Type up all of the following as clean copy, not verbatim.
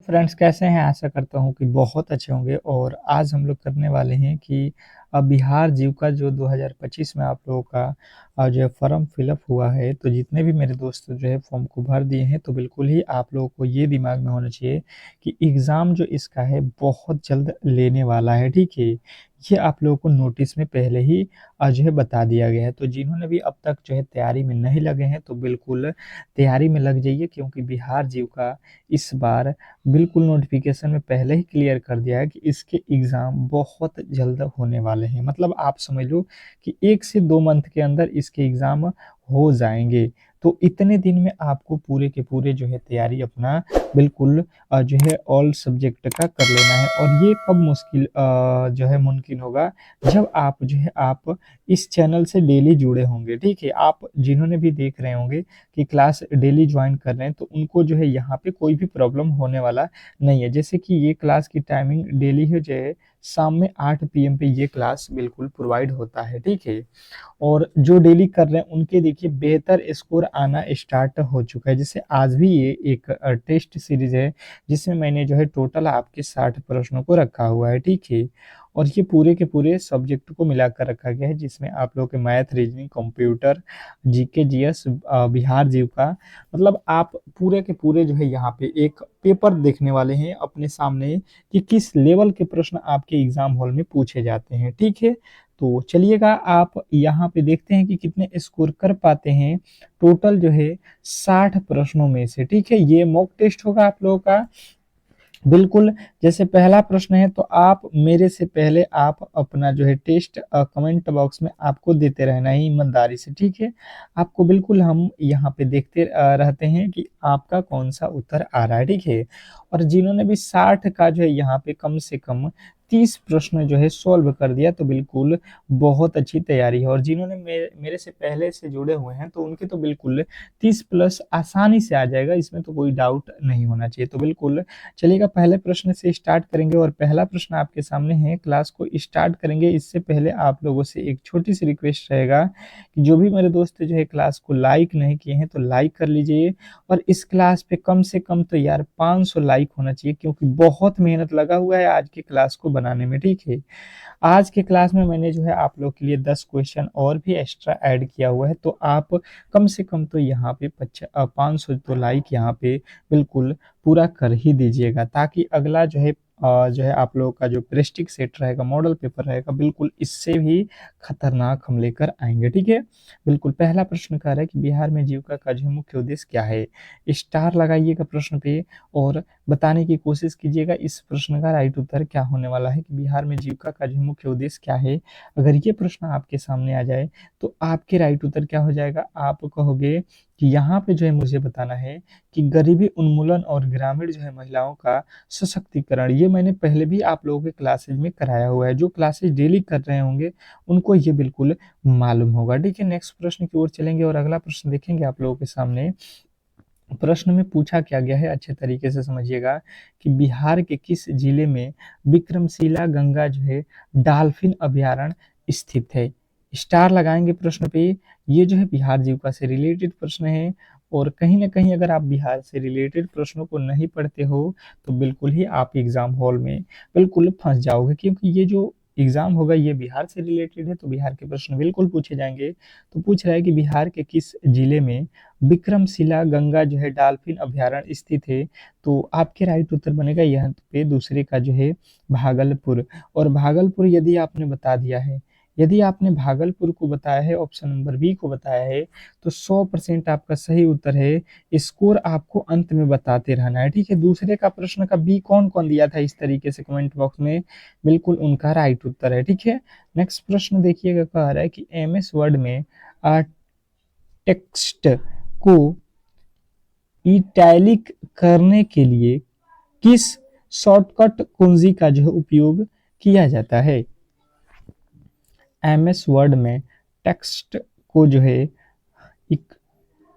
Friends कैसे हैं? आशा करता हूँ कि बहुत अच्छे होंगे और आज हम लोग करने वाले हैं कि बिहार जीविका जो 2025 में आप लोगों का जो है फॉर्म फिलअप हुआ है, तो जितने भी मेरे दोस्त जो है फॉर्म को भर दिए हैं, तो बिल्कुल ही आप लोगों को ये दिमाग में होना चाहिए कि एग्ज़ाम जो इसका है बहुत जल्द लेने वाला है, ठीक है? ये आप लोगों को नोटिस में पहले ही जो है बता दिया गया है। तो जिन्होंने भी अब तक जो है तैयारी में नहीं लगे हैं, तो बिल्कुल तैयारी में लग जाइए क्योंकि बिहार जीविका इस बार बिल्कुल नोटिफिकेशन में पहले ही क्लियर कर दिया है कि इसके एग्ज़ाम बहुत जल्द होने वाले हैं। मतलब आप समझ लो कि 1 से 2 मंथ के अंदर इसके एग्ज़ाम हो जाएँगे। तो इतने दिन में आपको पूरे के पूरे जो है तैयारी अपना बिल्कुल जो है ऑल सब्जेक्ट का कर लेना है और ये कब मुश्किल जो है मुमकिन होगा जब आप जो है आप इस चैनल से डेली जुड़े होंगे, ठीक है? आप जिन्होंने भी देख रहे होंगे कि क्लास डेली ज्वाइन कर रहे हैं, तो उनको जो है यहाँ पे कोई भी प्रॉब्लम होने वाला नहीं है। जैसे कि ये क्लास की टाइमिंग डेली ही जो है शाम में 8 पीएम पे ये क्लास बिल्कुल प्रोवाइड होता है, ठीक है? और जो डेली कर रहे हैं उनके देखिए बेहतर स्कोर आना स्टार्ट हो चुका है। जैसे आज भी ये एक टेस्ट सीरीज़ है जिसमें मैंने जो है टोटल आपके 60 प्रश्नों को रखा हुआ है, ठीक है? और ये पूरे के पूरे सब्जेक्ट को मिलाकर रखा गया है जिसमें आप लोगों के math, reasoning, computer, GK, GS, Bihar Jeevika मतलब आप पूरे के पूरे जो है यहाँ पे एक पेपर देखने वाले हैं अपने सामने कि किस लेवल के प्रश्न आपके एग्जाम हॉल में पूछे जाते हैं, ठीक है? तो चलिएगा आप यहाँ पे देखते हैं कि कितने स्कोर कर पाते हैं टोटल जो है 60 प्रश्नों में से, ठीक है? ये मॉक टेस्ट होगा आप लोगों का बिल्कुल। जैसे पहला प्रश्न है तो आप मेरे से पहले आप अपना जो है टेस्ट कमेंट बॉक्स में आपको देते रहना है ईमानदारी से, ठीक है? आपको बिल्कुल हम यहाँ पे देखते रहते हैं कि आपका कौन सा उत्तर आ रहा है, ठीक है? और जिन्होंने भी 60 का जो है यहाँ पे कम से कम 30 प्रश्न जो है सॉल्व कर दिया तो बिल्कुल बहुत अच्छी तैयारी है और जिन्होंने मेरे से पहले से जुड़े हुए हैं तो उनके तो बिल्कुल 30 प्लस आसानी से आ जाएगा, इसमें तो कोई डाउट नहीं होना चाहिए। तो बिल्कुल चलिएगा पहले प्रश्न से स्टार्ट करेंगे और पहला प्रश्न आपके सामने है। क्लास को स्टार्ट करेंगे इससे पहले आप लोगों से एक छोटी सी रिक्वेस्ट रहेगा कि जो भी मेरे दोस्त जो है क्लास को लाइक नहीं किए हैं तो लाइक कर लीजिए और इस क्लास पे कम से कम तो यार 500 लाइक होना चाहिए क्योंकि बहुत मेहनत लगा हुआ है आज की क्लास को बनाने में, ठीक है? आज के क्लास में मैंने जो है आप लोग के लिए 10 क्वेश्चन और भी एक्स्ट्रा ऐड किया हुआ है तो आप कम से कम तो यहाँ पे 500 तो लाइक यहाँ पे बिल्कुल पूरा कर ही दीजिएगा ताकि अगला जो है आप लोगों का जो प्रेस्टिज सेट रहेगा, मॉडल पेपर रहेगा, बिल्कुल इससे भी खतरनाक हम लेकर आएंगे, ठीक है? बिल्कुल पहला प्रश्न कह रहा है कि बिहार में जीविका का जो मुख्य उद्देश्य क्या है? स्टार लगाइएगा प्रश्न पे और बताने की कोशिश कीजिएगा इस प्रश्न का राइट उत्तर क्या होने वाला है कि बिहार में जीविका का जो मुख्य उद्देश्य क्या है। अगर ये प्रश्न आपके सामने आ जाए तो आपके राइट उत्तर क्या हो जाएगा? आप कहोगे कि यहाँ पे जो है मुझे बताना है कि गरीबी उन्मूलन और ग्रामीण जो है महिलाओं का सशक्तिकरण। ये मैंने पहले भी आप लोगों के क्लासेज में कराया हुआ है, जो क्लासेज डेली कर रहे होंगे उनको ये बिल्कुल मालूम होगा, ठीक है? नेक्स्ट प्रश्न की ओर चलेंगे और अगला प्रश्न देखेंगे आप लोगों के सामने। प्रश्न में पूछा क्या गया है अच्छे तरीके से समझिएगा कि बिहार के किस जिले में विक्रमशिला गंगा जो है डॉल्फिन अभयारण्य स्थित है? स्टार लगाएंगे प्रश्न पे। ये जो है बिहार जीविका से रिलेटेड प्रश्न है और कहीं ना कहीं अगर आप बिहार से रिलेटेड प्रश्नों को नहीं पढ़ते हो तो बिल्कुल ही आप एग्जाम हॉल में बिल्कुल फंस जाओगे क्योंकि ये जो एग्जाम होगा ये बिहार से रिलेटेड है तो बिहार के प्रश्न बिल्कुल पूछे जाएंगे। तो पूछ रहा है कि बिहार के किस जिले में विक्रमशिला गंगा जो है डॉल्फिन अभयारण्य स्थित है? तो आपके राइट उत्तर बनेगा यहाँ पे दूसरे का जो है भागलपुर। और भागलपुर यदि आपने बता दिया है, यदि आपने भागलपुर को बताया है, ऑप्शन नंबर बी को बताया है, तो 100% आपका सही उत्तर है। स्कोर आपको अंत में बताते रहना है, ठीक है? दूसरे का प्रश्न का बी कौन कौन दिया था इस तरीके से कमेंट बॉक्स में, बिल्कुल उनका राइट उत्तर है, ठीक है? नेक्स्ट प्रश्न देखिएगा, कह रहा है कि एमएस वर्ड में टेक्स्ट को इटैलिक करने के लिए किस शॉर्टकट कुंजी का जो है उपयोग किया जाता है? एमएस वर्ड में टेक्स्ट को जो है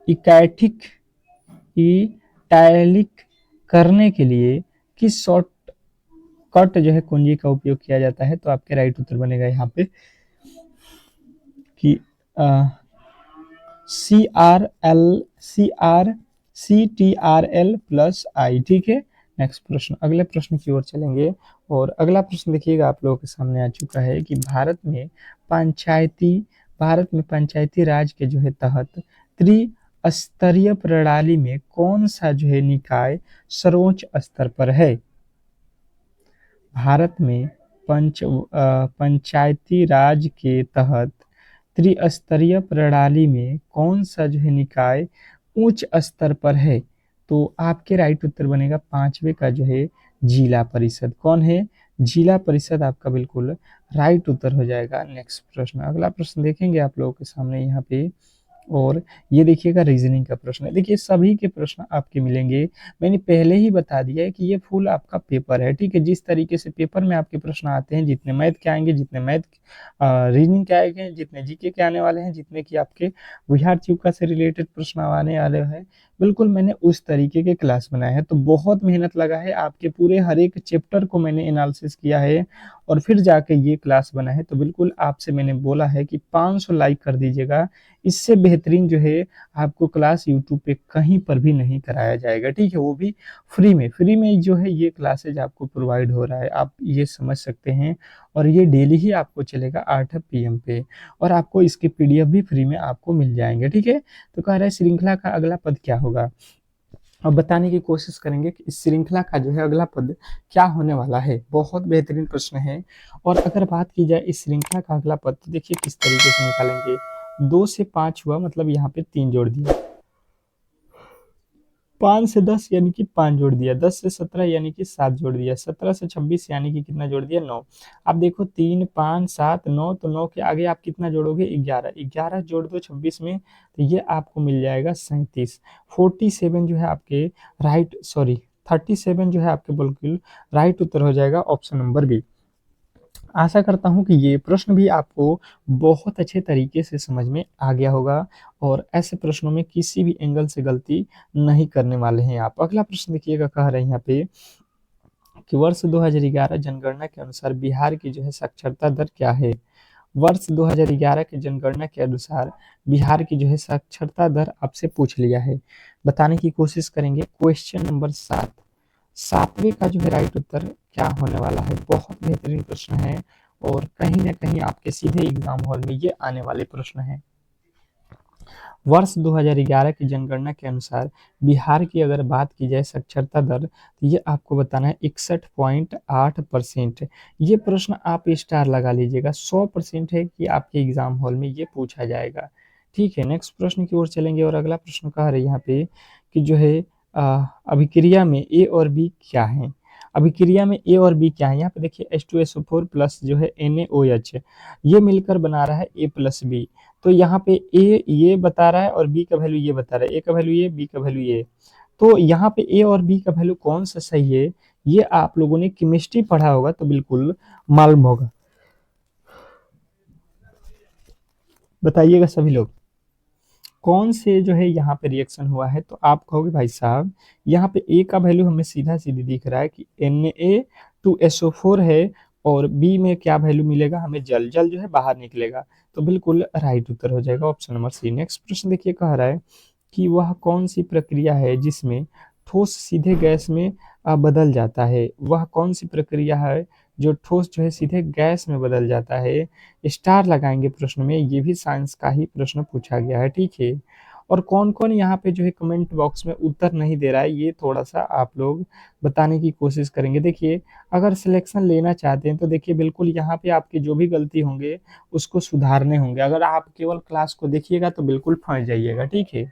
इकैटिक इटैलिक करने के लिए किस शॉर्टकट जो है कुंजी का उपयोग किया जाता है? तो आपके राइट उत्तर बनेगा यहाँ पे कि CRL CTRL+I, ठीक है? नेक्स्ट प्रश्न, अगले प्रश्न की ओर चलेंगे। और अगला प्रश्न देखिएगा आप लोगों के सामने आ चुका है कि पंचायती भारत में पंचायती राज के जो है तहत त्रिस्तरीय प्रणाली में कौन सा जो है निकाय सर्वोच्च स्तर पर है? भारत में पंचायती राज के तहत त्रिस्तरीय प्रणाली में कौन सा जो है निकाय उच्च स्तर पर है? तो आपके राइट उत्तर बनेगा पांचवे का जो है जिला परिषद। कौन है? जिला परिषद आपका बिल्कुल राइट उत्तर हो जाएगा। नेक्स्ट प्रश्न, अगला प्रश्न देखेंगे आप लोगों के सामने यहाँ पे। और ये देखिएगा रीजनिंग का प्रश्न है। देखिए सभी के प्रश्न आपके मिलेंगे, मैंने पहले ही बता दिया है कि ये फुल आपका पेपर है, ठीक है। जिस तरीके से पेपर में आपके प्रश्न आते हैं, जितने मैथ के आएंगे, जितने मैथ रीजनिंग के आएंगे, जितने जीके के आने वाले हैं, जितने कि आपके बिहार जीविका से रिलेटेड प्रश्न आने वाले हैं, बिल्कुल मैंने उस तरीके के क्लास बनाए हैं। तो बहुत मेहनत लगा है, आपके पूरे हर एक चैप्टर को मैंने एनालिसिस किया है और फिर जाके ये क्लास बना है। तो बिल्कुल आपसे मैंने बोला है कि 500 लाइक कर दीजिएगा, इससे बेहतरीन जो है आपको क्लास यूट्यूब पे कहीं पर भी नहीं कराया जाएगा, ठीक है। वो भी फ्री में जो है ये क्लासेज आपको प्रोवाइड हो रहा है, आप ये समझ सकते हैं। और ये डेली ही आपको चलेगा 8 PM पे, और आपको इसके PDF भी फ्री में आपको मिल जाएंगे, ठीक है। तो कह रहा है श्रृंखला का अगला पद क्या होगा? अब बताने की कोशिश करेंगे कि इस श्रृंखला का जो है अगला पद क्या होने वाला है। बहुत बेहतरीन प्रश्न है। और अगर बात की जाए इस श्रृंखला का अगला पद, तो देखिए किस तरीके से निकालेंगे। 2 से 5 हुआ, मतलब यहाँ पे 3 जोड़ दिया। 5 से 10 यानी कि 5 जोड़ दिया। 10 से 17 यानी कि 7 जोड़ दिया। 17 से 26 यानी कि कितना जोड़ दिया? 9। अब देखो 3 5 7 9, तो 9 के आगे आप कितना जोड़ोगे? 11। 11 जोड़ दो 26 में, तो ये आपको मिल जाएगा 37। 47 जो है आपके राइट, सॉरी 37 जो है आपके बिल्कुल राइट उत्तर हो जाएगा, ऑप्शन नंबर बी। आशा करता हूं कि ये प्रश्न भी आपको बहुत अच्छे तरीके से समझ में आ गया होगा, और ऐसे प्रश्नों में किसी भी एंगल से गलती नहीं करने वाले हैं आप। अगला प्रश्न देखिएगा, कह रहे हैं यहाँ पे कि वर्ष 2011 जनगणना के अनुसार बिहार की जो है साक्षरता दर क्या है? वर्ष 2011 की जनगणना के अनुसार बिहार की जो है साक्षरता दर आपसे पूछ लिया है, बताने की कोशिश करेंगे। क्वेश्चन नंबर 7, सातवें का जो है राइट उत्तर क्या होने वाला है? बहुत बेहतरीन प्रश्न है, और कहीं ना कहीं आपके सीधे एग्जाम हॉल में ये आने वाले प्रश्न हैं। वर्ष 2011 की जनगणना के अनुसार बिहार की अगर बात की जाए साक्षरता दर, तो ये आपको बताना है 61.8%। ये प्रश्न आप स्टार लगा लीजिएगा, 100% है कि आपके एग्जाम हॉल में ये पूछा जाएगा, ठीक है। नेक्स्ट प्रश्न की ओर चलेंगे। और अगला प्रश्न कह रहे हैं यहाँ पे कि जो है अभिक्रिया में ए और बी क्या है? अभिक्रिया में ए और बी क्या है? यहाँ पे देखिए H2SO4 प्लस जो है NaOH, ये मिलकर बना रहा है A+B। तो यहाँ पे ए ये बता रहा है और बी का वैल्यू ये बता रहा है, ए का वैल्यू ये, बी का वैल्यू ये। तो यहाँ पे ए और बी का वैल्यू कौन सा सही है, ये आप लोगों ने केमिस्ट्री पढ़ा होगा तो बिल्कुल मालूम होगा। बताइएगा सभी लोग, कौन से जो है यहाँ पे रिएक्शन हुआ है? तो आप कहोगे भाई साहब यहाँ पे ए का वैल्यू हमें सीधा सीधी दिख रहा है कि Na2SO4 है, और बी में क्या वैल्यू मिलेगा हमें? जल जल जो है बाहर निकलेगा। तो बिल्कुल राइट उत्तर हो जाएगा ऑप्शन नंबर सी। नेक्स्ट प्रश्न देखिए, कह रहा है कि वह कौन सी प्रक्रिया है जिसमें ठोस सीधे गैस में बदल जाता है? वह कौन सी प्रक्रिया है जो ठोस जो है सीधे गैस में बदल जाता है? स्टार लगाएंगे प्रश्न में, ये भी साइंस का ही प्रश्न पूछा गया है, ठीक है। और कौन कौन यहाँ पे जो है कमेंट बॉक्स में उत्तर नहीं दे रहा है, ये थोड़ा सा आप लोग बताने की कोशिश करेंगे। देखिए अगर सिलेक्शन लेना चाहते हैं तो देखिए बिल्कुल यहाँ पे आपके जो भी गलती होंगे उसको सुधारने होंगे। अगर आप केवल क्लास को देखिएगा तो बिल्कुल फंस जाइएगा, ठीक है।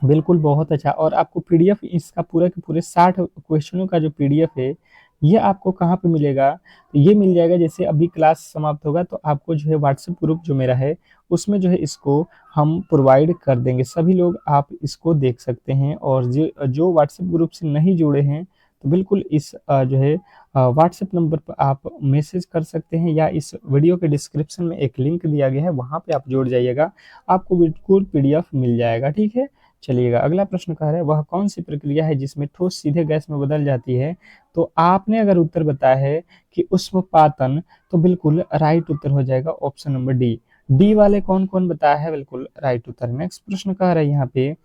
बिल्कुल बहुत अच्छा। और आपको PDF इसका पूरा के पूरे 60 क्वेश्चनों का जो PDF है, ये आपको कहाँ पे मिलेगा? तो ये मिल जाएगा जैसे अभी क्लास समाप्त होगा तो आपको जो है व्हाट्सएप ग्रुप जो मेरा है उसमें जो है इसको हम प्रोवाइड कर देंगे, सभी लोग आप इसको देख सकते हैं। और जो जो व्हाट्सएप ग्रुप से नहीं जुड़े हैं तो बिल्कुल इस जो है व्हाट्सएप नंबर पर आप मैसेज कर सकते हैं, या इस वीडियो के डिस्क्रिप्शन में एक लिंक दिया गया है, वहाँ पे आप जुड़ जाइएगा, आपको बिल्कुल PDF मिल जाएगा, ठीक है। चलिएगा अगला प्रश्न कह रहा है वह कौन सी प्रक्रिया है जिसमें ठोस सीधे गैस में बदल जाती है? तो आपने अगर उत्तर बताया है कि उष्मपातन, तो बिल्कुल राइट उत्तर हो जाएगा ऑप्शन नंबर डी। डी वाले कौन कौन बताया है? बिल्कुल राइट उत्तर। नेक्स्ट प्रश्न कह रहा है यहाँ पे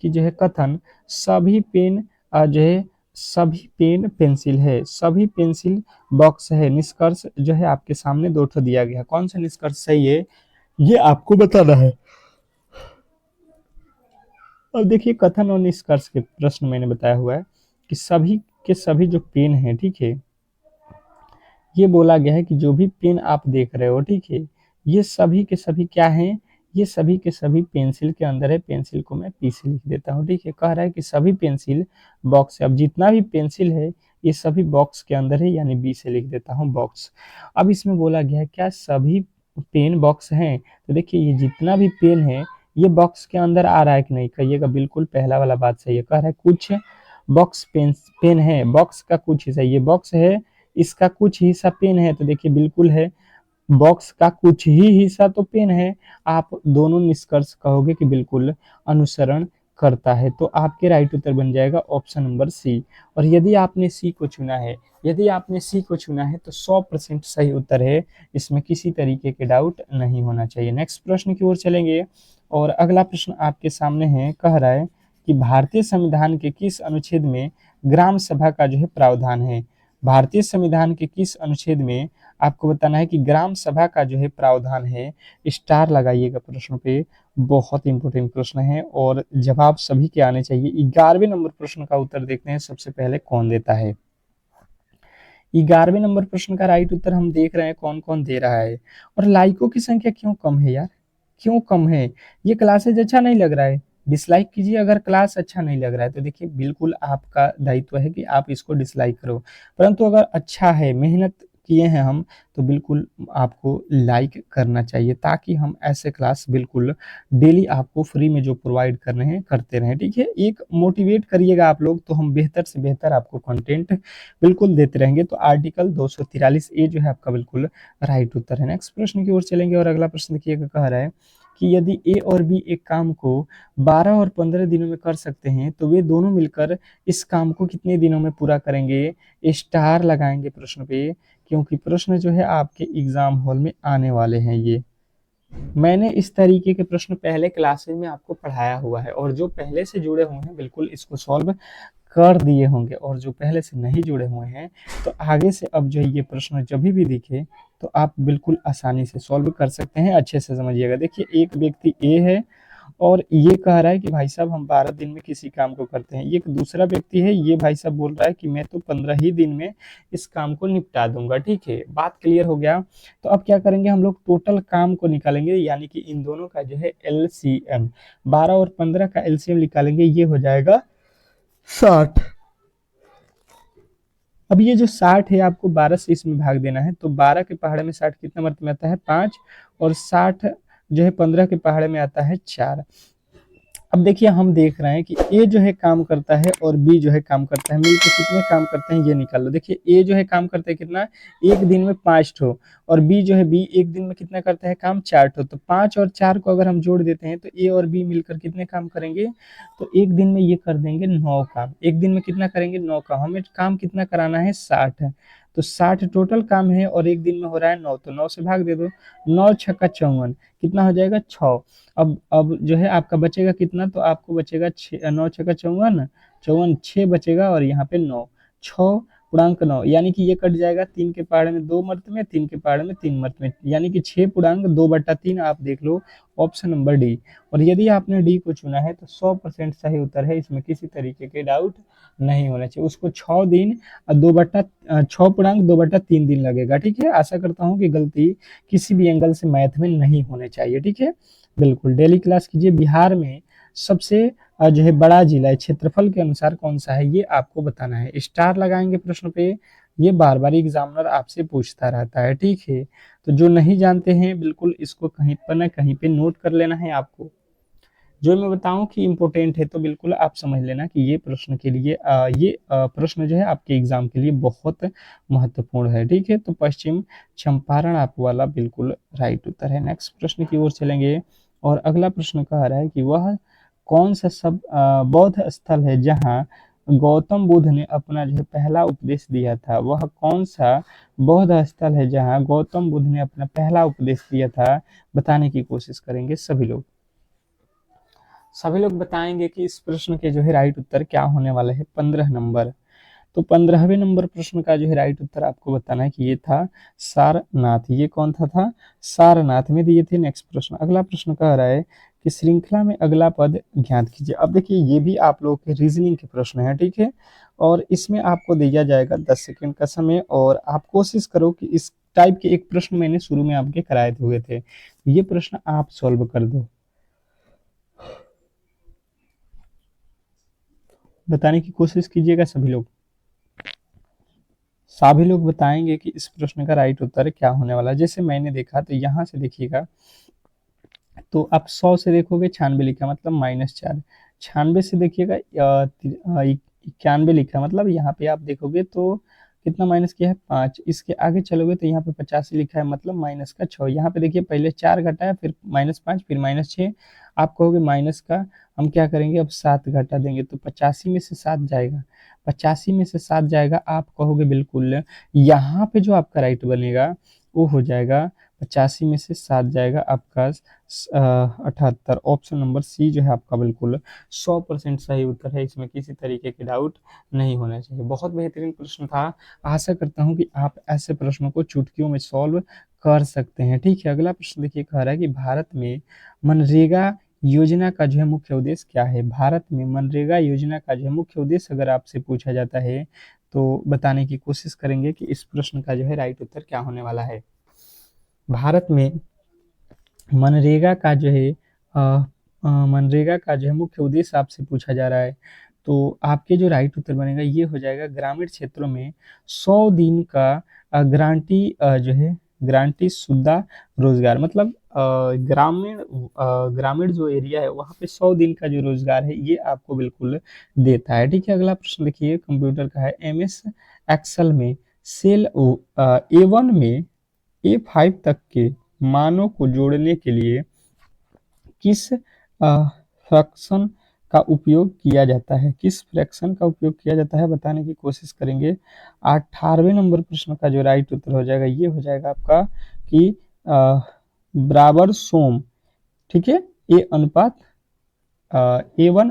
कि जो है कथन सभी पेन जो है सभी पेन पेंसिल है, सभी पेंसिल बॉक्स है। निष्कर्ष जो है आपके सामने दो ठो दिया गया, कौन सा निष्कर्ष सही है ये आपको बताना है। अब देखिए कथन और निष्कर्ष के प्रश्न मैंने बताया हुआ है कि सभी के सभी जो पेन है, ठीक है, ये बोला गया है कि जो भी पेन आप देख रहे हो, ठीक है, ये सभी के सभी क्या हैं, ये सभी के सभी पेंसिल के अंदर है। पेंसिल को मैं पी से लिख देता हूँ, ठीक है। कह रहा है कि सभी पेंसिल बॉक्स है। अब जितना भी पेंसिल है ये सभी बॉक्स के अंदर है, यानी बी से लिख देता हूँ बॉक्स। अब इसमें बोला गया है क्या सभी पेन बॉक्स हैं, तो देखिए ये जितना भी पेन है ये बॉक्स के अंदर आ रहा है कि नहीं, कहिएगा बिल्कुल पहला वाला बात सही है। कह रहा है कुछ बॉक्स पेन है, बॉक्स का कुछ हिस्सा, ये बॉक्स है इसका कुछ हिस्सा पेन है, तो देखिए बिल्कुल है, बॉक्स का कुछ ही हिस्सा तो पेन है। आप दोनों निष्कर्ष कहोगे कि बिल्कुल अनुसरण करता है, तो आपके राइट उत्तर बन जाएगा ऑप्शन नंबर सी। और यदि आपने सी को चुना है, यदि आपने सी को चुना है तो 100% सही उत्तर है, इसमें किसी तरीके के डाउट नहीं होना चाहिए। नेक्स्ट प्रश्न की ओर चलेंगे और अगला प्रश्न आपके सामने है। कह रहा है कि भारतीय संविधान के किस अनुच्छेद में ग्राम सभा का जो है प्रावधान है। भारतीय संविधान के किस अनुच्छेद में आपको बताना है कि ग्राम सभा का जो है प्रावधान है। स्टार लगाइएगा प्रश्न पे, बहुत इंपॉर्टेंट प्रश्न है और जवाब सभी के आने चाहिए। 11वें नंबर प्रश्न का उत्तर देखते हैं सबसे पहले कौन देता है। 11वें नंबर प्रश्न का राइट उत्तर हम देख रहे हैं कौन कौन दे रहा है। और लाइकों की संख्या क्यों कम है यार, क्यों कम है, ये क्लासेज अच्छा नहीं लग रहा है, डिसलाइक कीजिए। अगर क्लास अच्छा नहीं लग रहा है तो देखिए बिल्कुल आपका दायित्व है कि आप इसको डिसलाइक करो, परंतु अगर अच्छा है, मेहनत किए हैं हम, तो बिल्कुल आपको लाइक करना चाहिए, ताकि हम ऐसे क्लास बिल्कुल डेली आपको फ्री में जो प्रोवाइड कर रहे हैं करते रहें, ठीक है। एक मोटिवेट करिएगा आप लोग, तो हम बेहतर से बेहतर आपको कंटेंट बिल्कुल देते रहेंगे। तो आर्टिकल 243 ए जो है आपका बिल्कुल राइट उत्तर है। नेक्स्ट प्रश्न की ओर चलेंगे और अगला प्रश्न देखिएगा, कह रहा है कि यदि ए और बी एक काम को 12 और 15 दिनों में कर सकते हैं तो वे दोनों मिलकर इस काम को कितने दिनों में पूरा करेंगे। स्टार लगाएंगे प्रश्न पे, क्योंकि प्रश्न जो है आपके एग्जाम हॉल में आने वाले हैं। ये मैंने इस तरीके के प्रश्न पहले क्लासेज में आपको पढ़ाया हुआ है, और जो पहले से जुड़े हुए हैं बिल्कुल इसको सॉल्व कर दिए होंगे, और जो पहले से नहीं जुड़े हुए हैं तो आगे से अब जो है ये प्रश्न जब भी दिखे तो आप बिल्कुल आसानी से सॉल्व कर सकते हैं। अच्छे से समझिएगा। देखिए एक व्यक्ति ए है और ये कह रहा है कि भाई साहब हम 12 दिन में किसी काम को करते हैं। एक दूसरा व्यक्ति है, ये भाई साहब बोल रहा है कि मैं तो 15 ही दिन में इस काम को निपटा दूंगा, ठीक है। बात क्लियर हो गया। तो अब क्या करेंगे हम लोग, टोटल काम को निकालेंगे, यानी कि इन दोनों का जो है एलसीएम, 12 और 15 का एलसीएम निकालेंगे, ये हो जाएगा 60। अब ये जो 60 है आपको 12 से इसमें भाग देना है, तो 12 के पहाड़े में 60 कितना मरतबे में आता है 5, और 60 जो है 15 के पहाड़े में आता है 4। अब देखिए हम देख रहे हैं कि ए जो है काम करता है और बी जो है काम करता है, मिलकर कितने काम करते हैं ये निकाल लो। देखिए ए जो है काम करता है कितना, एक दिन में 5 ठो, और बी जो है बी एक दिन में कितना करता है काम, 4 ठो। तो 5 और 4 को अगर हम जोड़ देते हैं तो ए और बी मिलकर कितने काम करेंगे, तो एक दिन में ये कर देंगे 9 काम। एक दिन में कितना करेंगे, 9 काम। हमें काम कितना कराना है, 60 है, तो 60 टोटल काम है और एक दिन में हो रहा है 9, तो 9 से भाग दे दो, 9 छक्का 54, कितना हो जाएगा 6। अब जो है आपका बचेगा कितना, तो आपको बचेगा 9 छक्का 54, 54 6 बचेगा, और यहाँ पे 9, 6 पूर्णांक 9, यानी कि ये कट जाएगा 3 के पहाड़े में 2 मरतबे, 3 के पहाड़े में 3 मरतबे, यानी कि 6 पूर्णांक 2/3। आप देख लो ऑप्शन नंबर डी। और यदि आपने डी को चुना है तो 100% सही उत्तर है, इसमें किसी तरीके के डाउट नहीं होना चाहिए। उसको 6 दिन 6 पूर्णांक 2/3 दिन लगेगा, ठीक है। आशा करता हूँ कि गलती किसी भी एंगल से मैथ में नहीं होने चाहिए, ठीक है। बिल्कुल डेली क्लास कीजिए। बिहार में सबसे जो है बड़ा जिला है क्षेत्रफल के अनुसार कौन सा है, ये आपको बताना है। स्टार लगाएंगे प्रश्न पे, ये बार बार एग्जामिनर आपसे पूछता रहता है, ठीक है। तो जो नहीं जानते हैं बिल्कुल इसको कहीं पर ना कहीं पे नोट कर लेना है आपको। जो मैं बताऊं कि इम्पोर्टेंट है तो बिल्कुल आप समझ लेना कि ये प्रश्न के लिए ये प्रश्न जो है आपके एग्जाम के लिए बहुत महत्वपूर्ण है, ठीक है। तो पश्चिम चंपारण आप वाला बिल्कुल राइट उत्तर है। नेक्स्ट प्रश्न की ओर चलेंगे और अगला प्रश्न कह रहा है कि वह कौन सा सब बौद्ध स्थल है जहाँ गौतम बुद्ध ने अपना जो है पहला उपदेश दिया था। वह कौन सा बौद्ध स्थल है जहाँ गौतम बुद्ध ने अपना पहला उपदेश दिया था, बताने की कोशिश करेंगे सभी लोग। सभी लोग बताएंगे कि इस प्रश्न के जो है राइट उत्तर क्या होने वाले हैं। 15 नंबर, तो 15वें नंबर प्रश्न का जो है राइट उत्तर आपको बताना है कि ये था सारनाथ। ये कौन था सारनाथ में दिए थे। नेक्स्ट प्रश्न, अगला प्रश्न कह रहा है कि श्रृंखला में अगला पद ज्ञात कीजिए। अब देखिए ये भी आप लोगों के रीजनिंग के प्रश्न है, ठीक है, और इसमें आपको दिया जाएगा 10 सेकंड का समय, और आप कोशिश करो कि इस टाइप के एक प्रश्न मैंने शुरू में आपके कराए हुए थे, ये प्रश्न आप सॉल्व कर दो। बताने की कोशिश कीजिएगा सभी लोग बताएंगे कि इस प्रश्न का राइट उत्तर क्या होने वाला है। जैसे मैंने देखा तो यहाँ से देखिएगा, तो आप 100 से देखोगे 96 लिखा मतलब -4, 96 से देखिएगा 91 लिखा मतलब यहाँ पे आप देखोगे तो कितना माइनस किया है 5, इसके आगे चलोगे तो यहाँ पे 85 लिखा है मतलब माइनस का 6। यहाँ पे देखिए पहले 4 घटाया फिर -5 फिर -6, आप कहोगे माइनस का हम क्या करेंगे अब 7 घटा देंगे तो 85 में से 7 जाएगा, 85 में से 7 जाएगा, आप कहोगे बिल्कुल यहाँ पे जो आपका राइट बनेगा वो हो जाएगा 85 में से 7 जाएगा आपका 78। ऑप्शन नंबर सी जो है आपका बिल्कुल 100% सही उत्तर है, इसमें किसी तरीके के डाउट नहीं होना चाहिए। बहुत बेहतरीन प्रश्न था, आशा करता हूं कि आप ऐसे प्रश्नों को चुटकियों में सॉल्व कर सकते हैं। ठीक है, अगला प्रश्न देखिए कह रहा है कि भारत में मनरेगा योजना का जो है मुख्य उद्देश्य क्या है। भारत में मनरेगा योजना का जो है मुख्य उद्देश्य अगर आपसे पूछा जाता है तो बताने की कोशिश करेंगे कि इस प्रश्न का जो है राइट उत्तर क्या होने वाला है। भारत में मनरेगा का जो है मनरेगा का जो है मुख्य उद्देश्य आपसे पूछा जा रहा है, तो आपके जो राइट उत्तर बनेगा ये हो जाएगा ग्रामीण क्षेत्रों में 100 दिन का ग्रांटी जो है ग्रांटी शुदा रोजगार, मतलब ग्रामीण जो एरिया है वहाँ पे 100 दिन का जो रोजगार है ये आपको बिल्कुल देता है। ठीक है, अगला प्रश्न देखिए कंप्यूटर का है, MS एक्सेल में सेल A1 में A5 तक के मानों को जोड़ने के लिए किस फ्रैक्शन का उपयोग किया जाता है, किस फ्रैक्शन का उपयोग किया जाता है बताने की कोशिश करेंगे। 18वें नंबर प्रश्न का जो राइट उत्तर हो जाएगा ये हो जाएगा आपका कि बराबर सोम, ठीक है, A1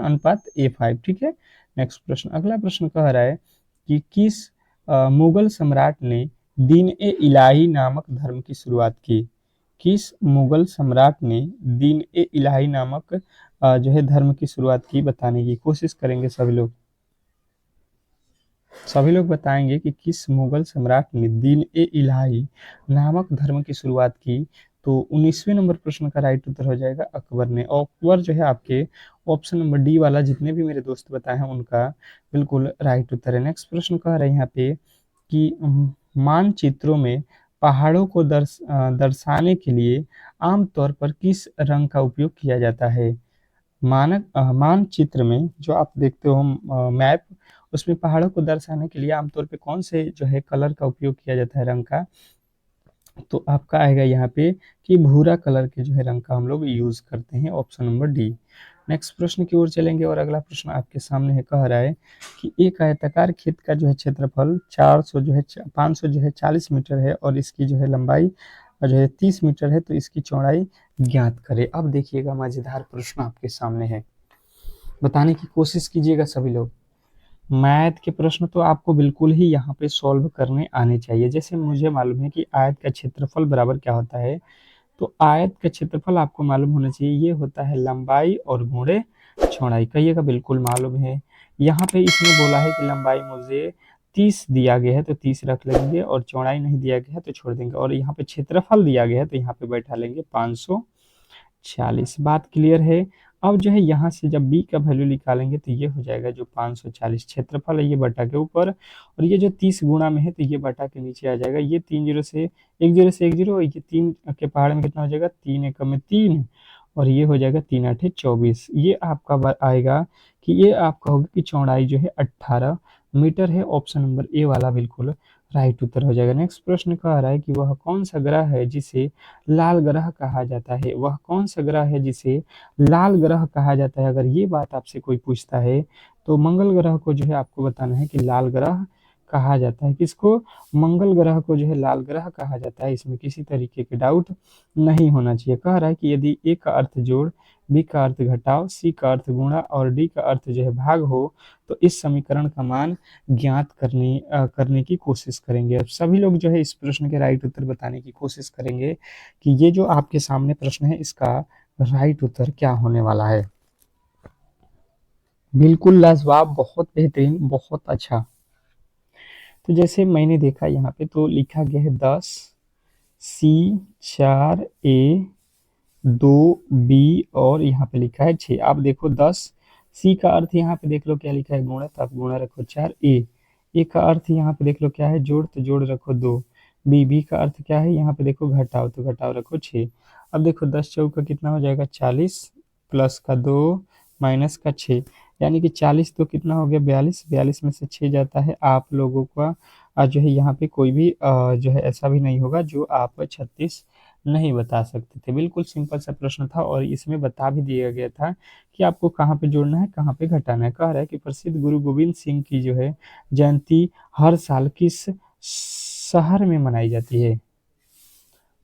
अनुपात A5, ठीक है। नेक्स्ट प्रश्न, अगला प्रश्न कह रहा है कि किस मुगल सम्राट ने दीन ए इलाही नामक धर्म की शुरुआत की। किस मुगल सम्राट ने दीन ए इलाही नामक जो है धर्म की शुरुआत की बताने की कोशिश करेंगे सभी लोग बताएंगे कि किस मुगल सम्राट ने दीन ए इलाही नामक धर्म की शुरुआत की। तो 19वें नंबर प्रश्न का राइट उत्तर हो जाएगा अकबर ने। अकबर जो है आपके ऑप्शन नंबर डी वाला जितने भी मेरे दोस्त बताए हैं उनका बिल्कुल राइट उत्तर है। नेक्स्ट प्रश्न कह रहे हैं यहाँ पे कि मानचित्रों में पहाड़ों को दर्शाने के लिए आमतौर पर किस रंग का उपयोग किया जाता है। मानचित्र में जो आप देखते हो मैप, उसमें पहाड़ों को दर्शाने के लिए आमतौर पे कौन से जो है कलर का उपयोग किया जाता है रंग का, तो आपका आएगा यहाँ पे कि भूरा कलर के जो है रंग का हम लोग यूज करते हैं, ऑप्शन नंबर डी। नेक्स्ट प्रश्न की ओर चलेंगे और अगला प्रश्न आपके सामने है, कह रहा है कि एक आयताकार खेत का जो है क्षेत्रफल 400 जो है 500 जो है 40 मीटर है और इसकी जो है लंबाई जो है 30 मीटर है, तो इसकी चौड़ाई ज्ञात करें। अब देखिएगा मजेदार प्रश्न आपके सामने है, बताने की कोशिश कीजिएगा सभी लोग। मैथ के प्रश्न तो आपको बिल्कुल ही यहाँ पे सॉल्व करने आने चाहिए। जैसे मुझे मालूम है कि आयत का क्षेत्रफल बराबर क्या होता है, तो आयत का क्षेत्रफल आपको मालूम होना चाहिए, ये होता है लंबाई और गुणे चौड़ाई। कहिएगा बिल्कुल मालूम है। यहाँ पे इसने बोला है कि लंबाई मुझे 30 दिया गया है तो 30 रख लेंगे और चौड़ाई नहीं दिया गया है तो छोड़ देंगे, और यहाँ पे क्षेत्रफल दिया गया है तो यहाँ पे बैठा लेंगे 540। बात क्लियर है। अब जो है यहाँ से जब b का वैल्यू निकालेंगे तो ये हो जाएगा जो 540 क्षेत्रफल है ये बटा के ऊपर, और ये जो 30 गुणा में है तो ये बटा के नीचे आ जाएगा। ये 3 जीरो से 1 जीरो, ये 3 के पहाड़ में कितना हो जाएगा 3 एकम में 3, और ये हो जाएगा 3 आठे 24। ये आपका आएगा कि ये आप कहोगे कि चौड़ाई जो है 18 मीटर है, ऑप्शन नंबर ए वाला बिल्कुल राइट उत्तर हो जाएगा। नेक्स्ट प्रश्न कह रहा है कि वह कौन सा ग्रह है जिसे लाल ग्रह कहा जाता है। वह कौन सा ग्रह है जिसे लाल ग्रह कहा जाता है, अगर ये बात आपसे कोई पूछता है तो मंगल ग्रह को जो है आपको बताना है कि लाल ग्रह कहा जाता है। किसको? मंगल ग्रह को जो है लाल ग्रह कहा जाता है। इसमें किसी तरीके के डाउट नहीं होना चाहिए। कह रहा है कि यदि ए का अर्थ जोड़, बी का अर्थ घटाव, सी का अर्थ गुणा और डी का अर्थ जो है भाग हो तो इस समीकरण का मान ज्ञात करने की कोशिश करेंगे। अब सभी लोग जो है इस प्रश्न के राइट उत्तर बताने की कोशिश करेंगे कि ये जो आपके सामने प्रश्न है इसका राइट उत्तर क्या होने वाला है। बिल्कुल लाजवाब, बहुत बेहतरीन, बहुत अच्छा। तो जैसे मैंने देखा यहाँ पे तो लिखा गया है 10, सी 4, ए 2, बी और यहाँ पे लिखा है 6। आप देखो 10, सी का अर्थ यहाँ पे देख लो क्या लिखा है गुणा, तो आप गुणा रखो 4। ए का अर्थ यहाँ पे देख लो क्या है जोड़, तो जोड़ रखो 2। बी का अर्थ क्या है यहाँ पे देखो घटाओ, तो घटाओ रखो 6। अब देखो 10 चौका कितना हो जाएगा 40, प्लस का 2 माइनस का 6, यानी कि 40 तो कितना हो गया 42, 42 में से 6 जाता है। आप लोगों का जो है यहाँ पे कोई भी जो है ऐसा भी नहीं होगा जो आप 36 नहीं बता सकते थे। बिल्कुल सिंपल सा प्रश्न था और इसमें बता भी दिया गया था कि आपको कहाँ पे जोड़ना है कहाँ पे घटाना है। कह रहा है कि प्रसिद्ध गुरु गोविंद सिंह की जो है जयंती हर साल किस शहर में मनाई जाती है?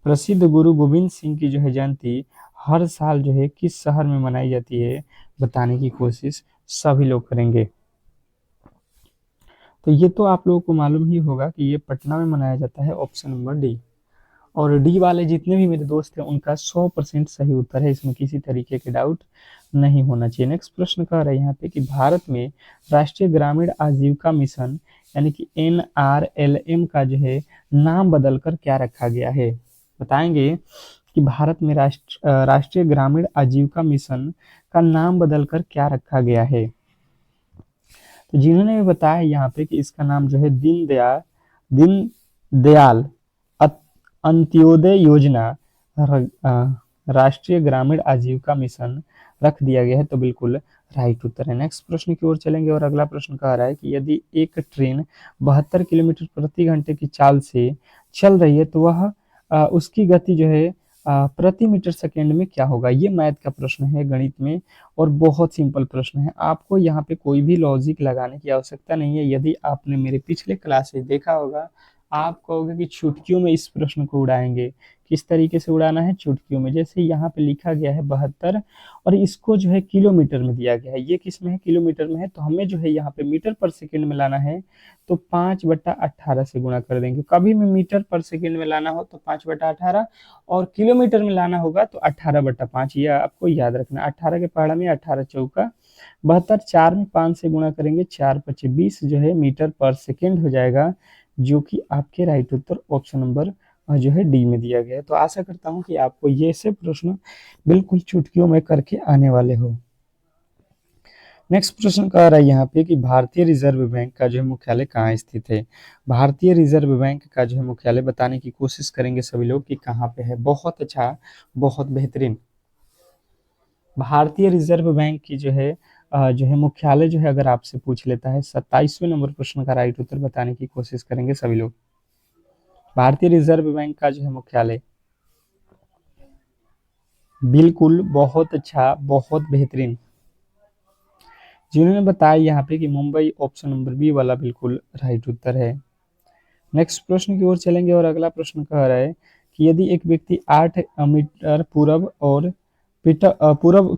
प्रसिद्ध गुरु गोविंद सिंह की जो है जयंती हर साल जो है किस शहर में मनाई जाती है बताने की कोशिश सभी लोग करेंगे। तो ये तो आप लोगों को मालूम ही होगा कि ये पटना में मनाया जाता है, ऑप्शन नंबर डी। और डी वाले जितने भी मेरे दोस्त हैं उनका 100% सही उत्तर है, इसमें किसी तरीके के डाउट नहीं होना चाहिए। नेक्स्ट प्रश्न कह रहा है यहाँ पे कि भारत में राष्ट्रीय ग्रामीण आजीविका मिशन यानी कि NRLM का जो है नाम बदलकर क्या रखा गया है? बताएंगे कि भारत में राष्ट्रीय ग्रामीण आजीविका मिशन का नाम बदलकर क्या रखा गया है? तो जिन्होंने भी बताया यहाँ पे कि इसका नाम जो है दीन दयाल अंत्योदय योजना राष्ट्रीय ग्रामीण आजीविका मिशन रख दिया गया है, तो बिल्कुल राइट उत्तर है। नेक्स्ट प्रश्न की ओर चलेंगे और अगला प्रश्न कह रहा है कि यदि एक ट्रेन 72 किलोमीटर प्रति घंटे की चाल से चल रही है तो वह उसकी गति जो है प्रति मीटर सेकेंड में क्या होगा? ये मैथ का प्रश्न है गणित में और बहुत सिंपल प्रश्न है। आपको यहाँ पे कोई भी लॉजिक लगाने की आवश्यकता नहीं है। यदि आपने मेरे पिछले क्लासेस देखा होगा आप कहोगे कि चुटकियों में इस प्रश्न को उड़ाएंगे। किस तरीके से उड़ाना है? चुटकियों में। जैसे यहाँ पे लिखा गया है 72 और इसको जो है किलोमीटर में दिया गया है, ये किस में है? किलोमीटर में है। तो हमें जो है यहाँ पे मीटर पर सेकेंड में लाना है तो 5/18 से गुणा कर देंगे। कभी भी मीटर पर सेकेंड में लाना हो तो 5/18 और किलोमीटर में लाना होगा तो 18/5। ये आपको याद रखना। 18 के पहाड़ा में 18 चौका 72, 4 में 5 से गुणा करेंगे 4×5 20 जो है मीटर पर सेकेंड हो जाएगा, जो कि आपके राइट उत्तर ऑप्शन नंबर जो है डी में दिया गया है। तो आशा करता हूं कि आपको ये से प्रश्न बिल्कुल चुटकियों में करके आने वाले हो। नेक्स्ट प्रश्न कह रहा है यहाँ पे कि भारतीय रिजर्व बैंक का जो है मुख्यालय कहाँ स्थित है? भारतीय रिजर्व बैंक का जो है मुख्यालय बताने की कोशिश करेंगे सभी लोग कि कहाँ पे है। बहुत अच्छा, बहुत बेहतरीन। भारतीय रिजर्व बैंक की जो है मुख्यालय जो है अगर आपसे पूछ लेता है 27वें नंबर प्रश्न का राइट उत्तर बताने की कोशिश करेंगे सभी लोग। भारतीय रिजर्व बैंक का जो है मुख्यालय, बिल्कुल बहुत अच्छा, बहुत बेहतरीन। जिन्होंने बताया यहाँ पे कि मुंबई, ऑप्शन नंबर बी वाला बिल्कुल राइट उत्तर है। नेक्स्ट प्रश्न की ओर चलेंगे और अगला प्रश्न कह रहा है कि यदि एक व्यक्ति 8 मीटर पूरब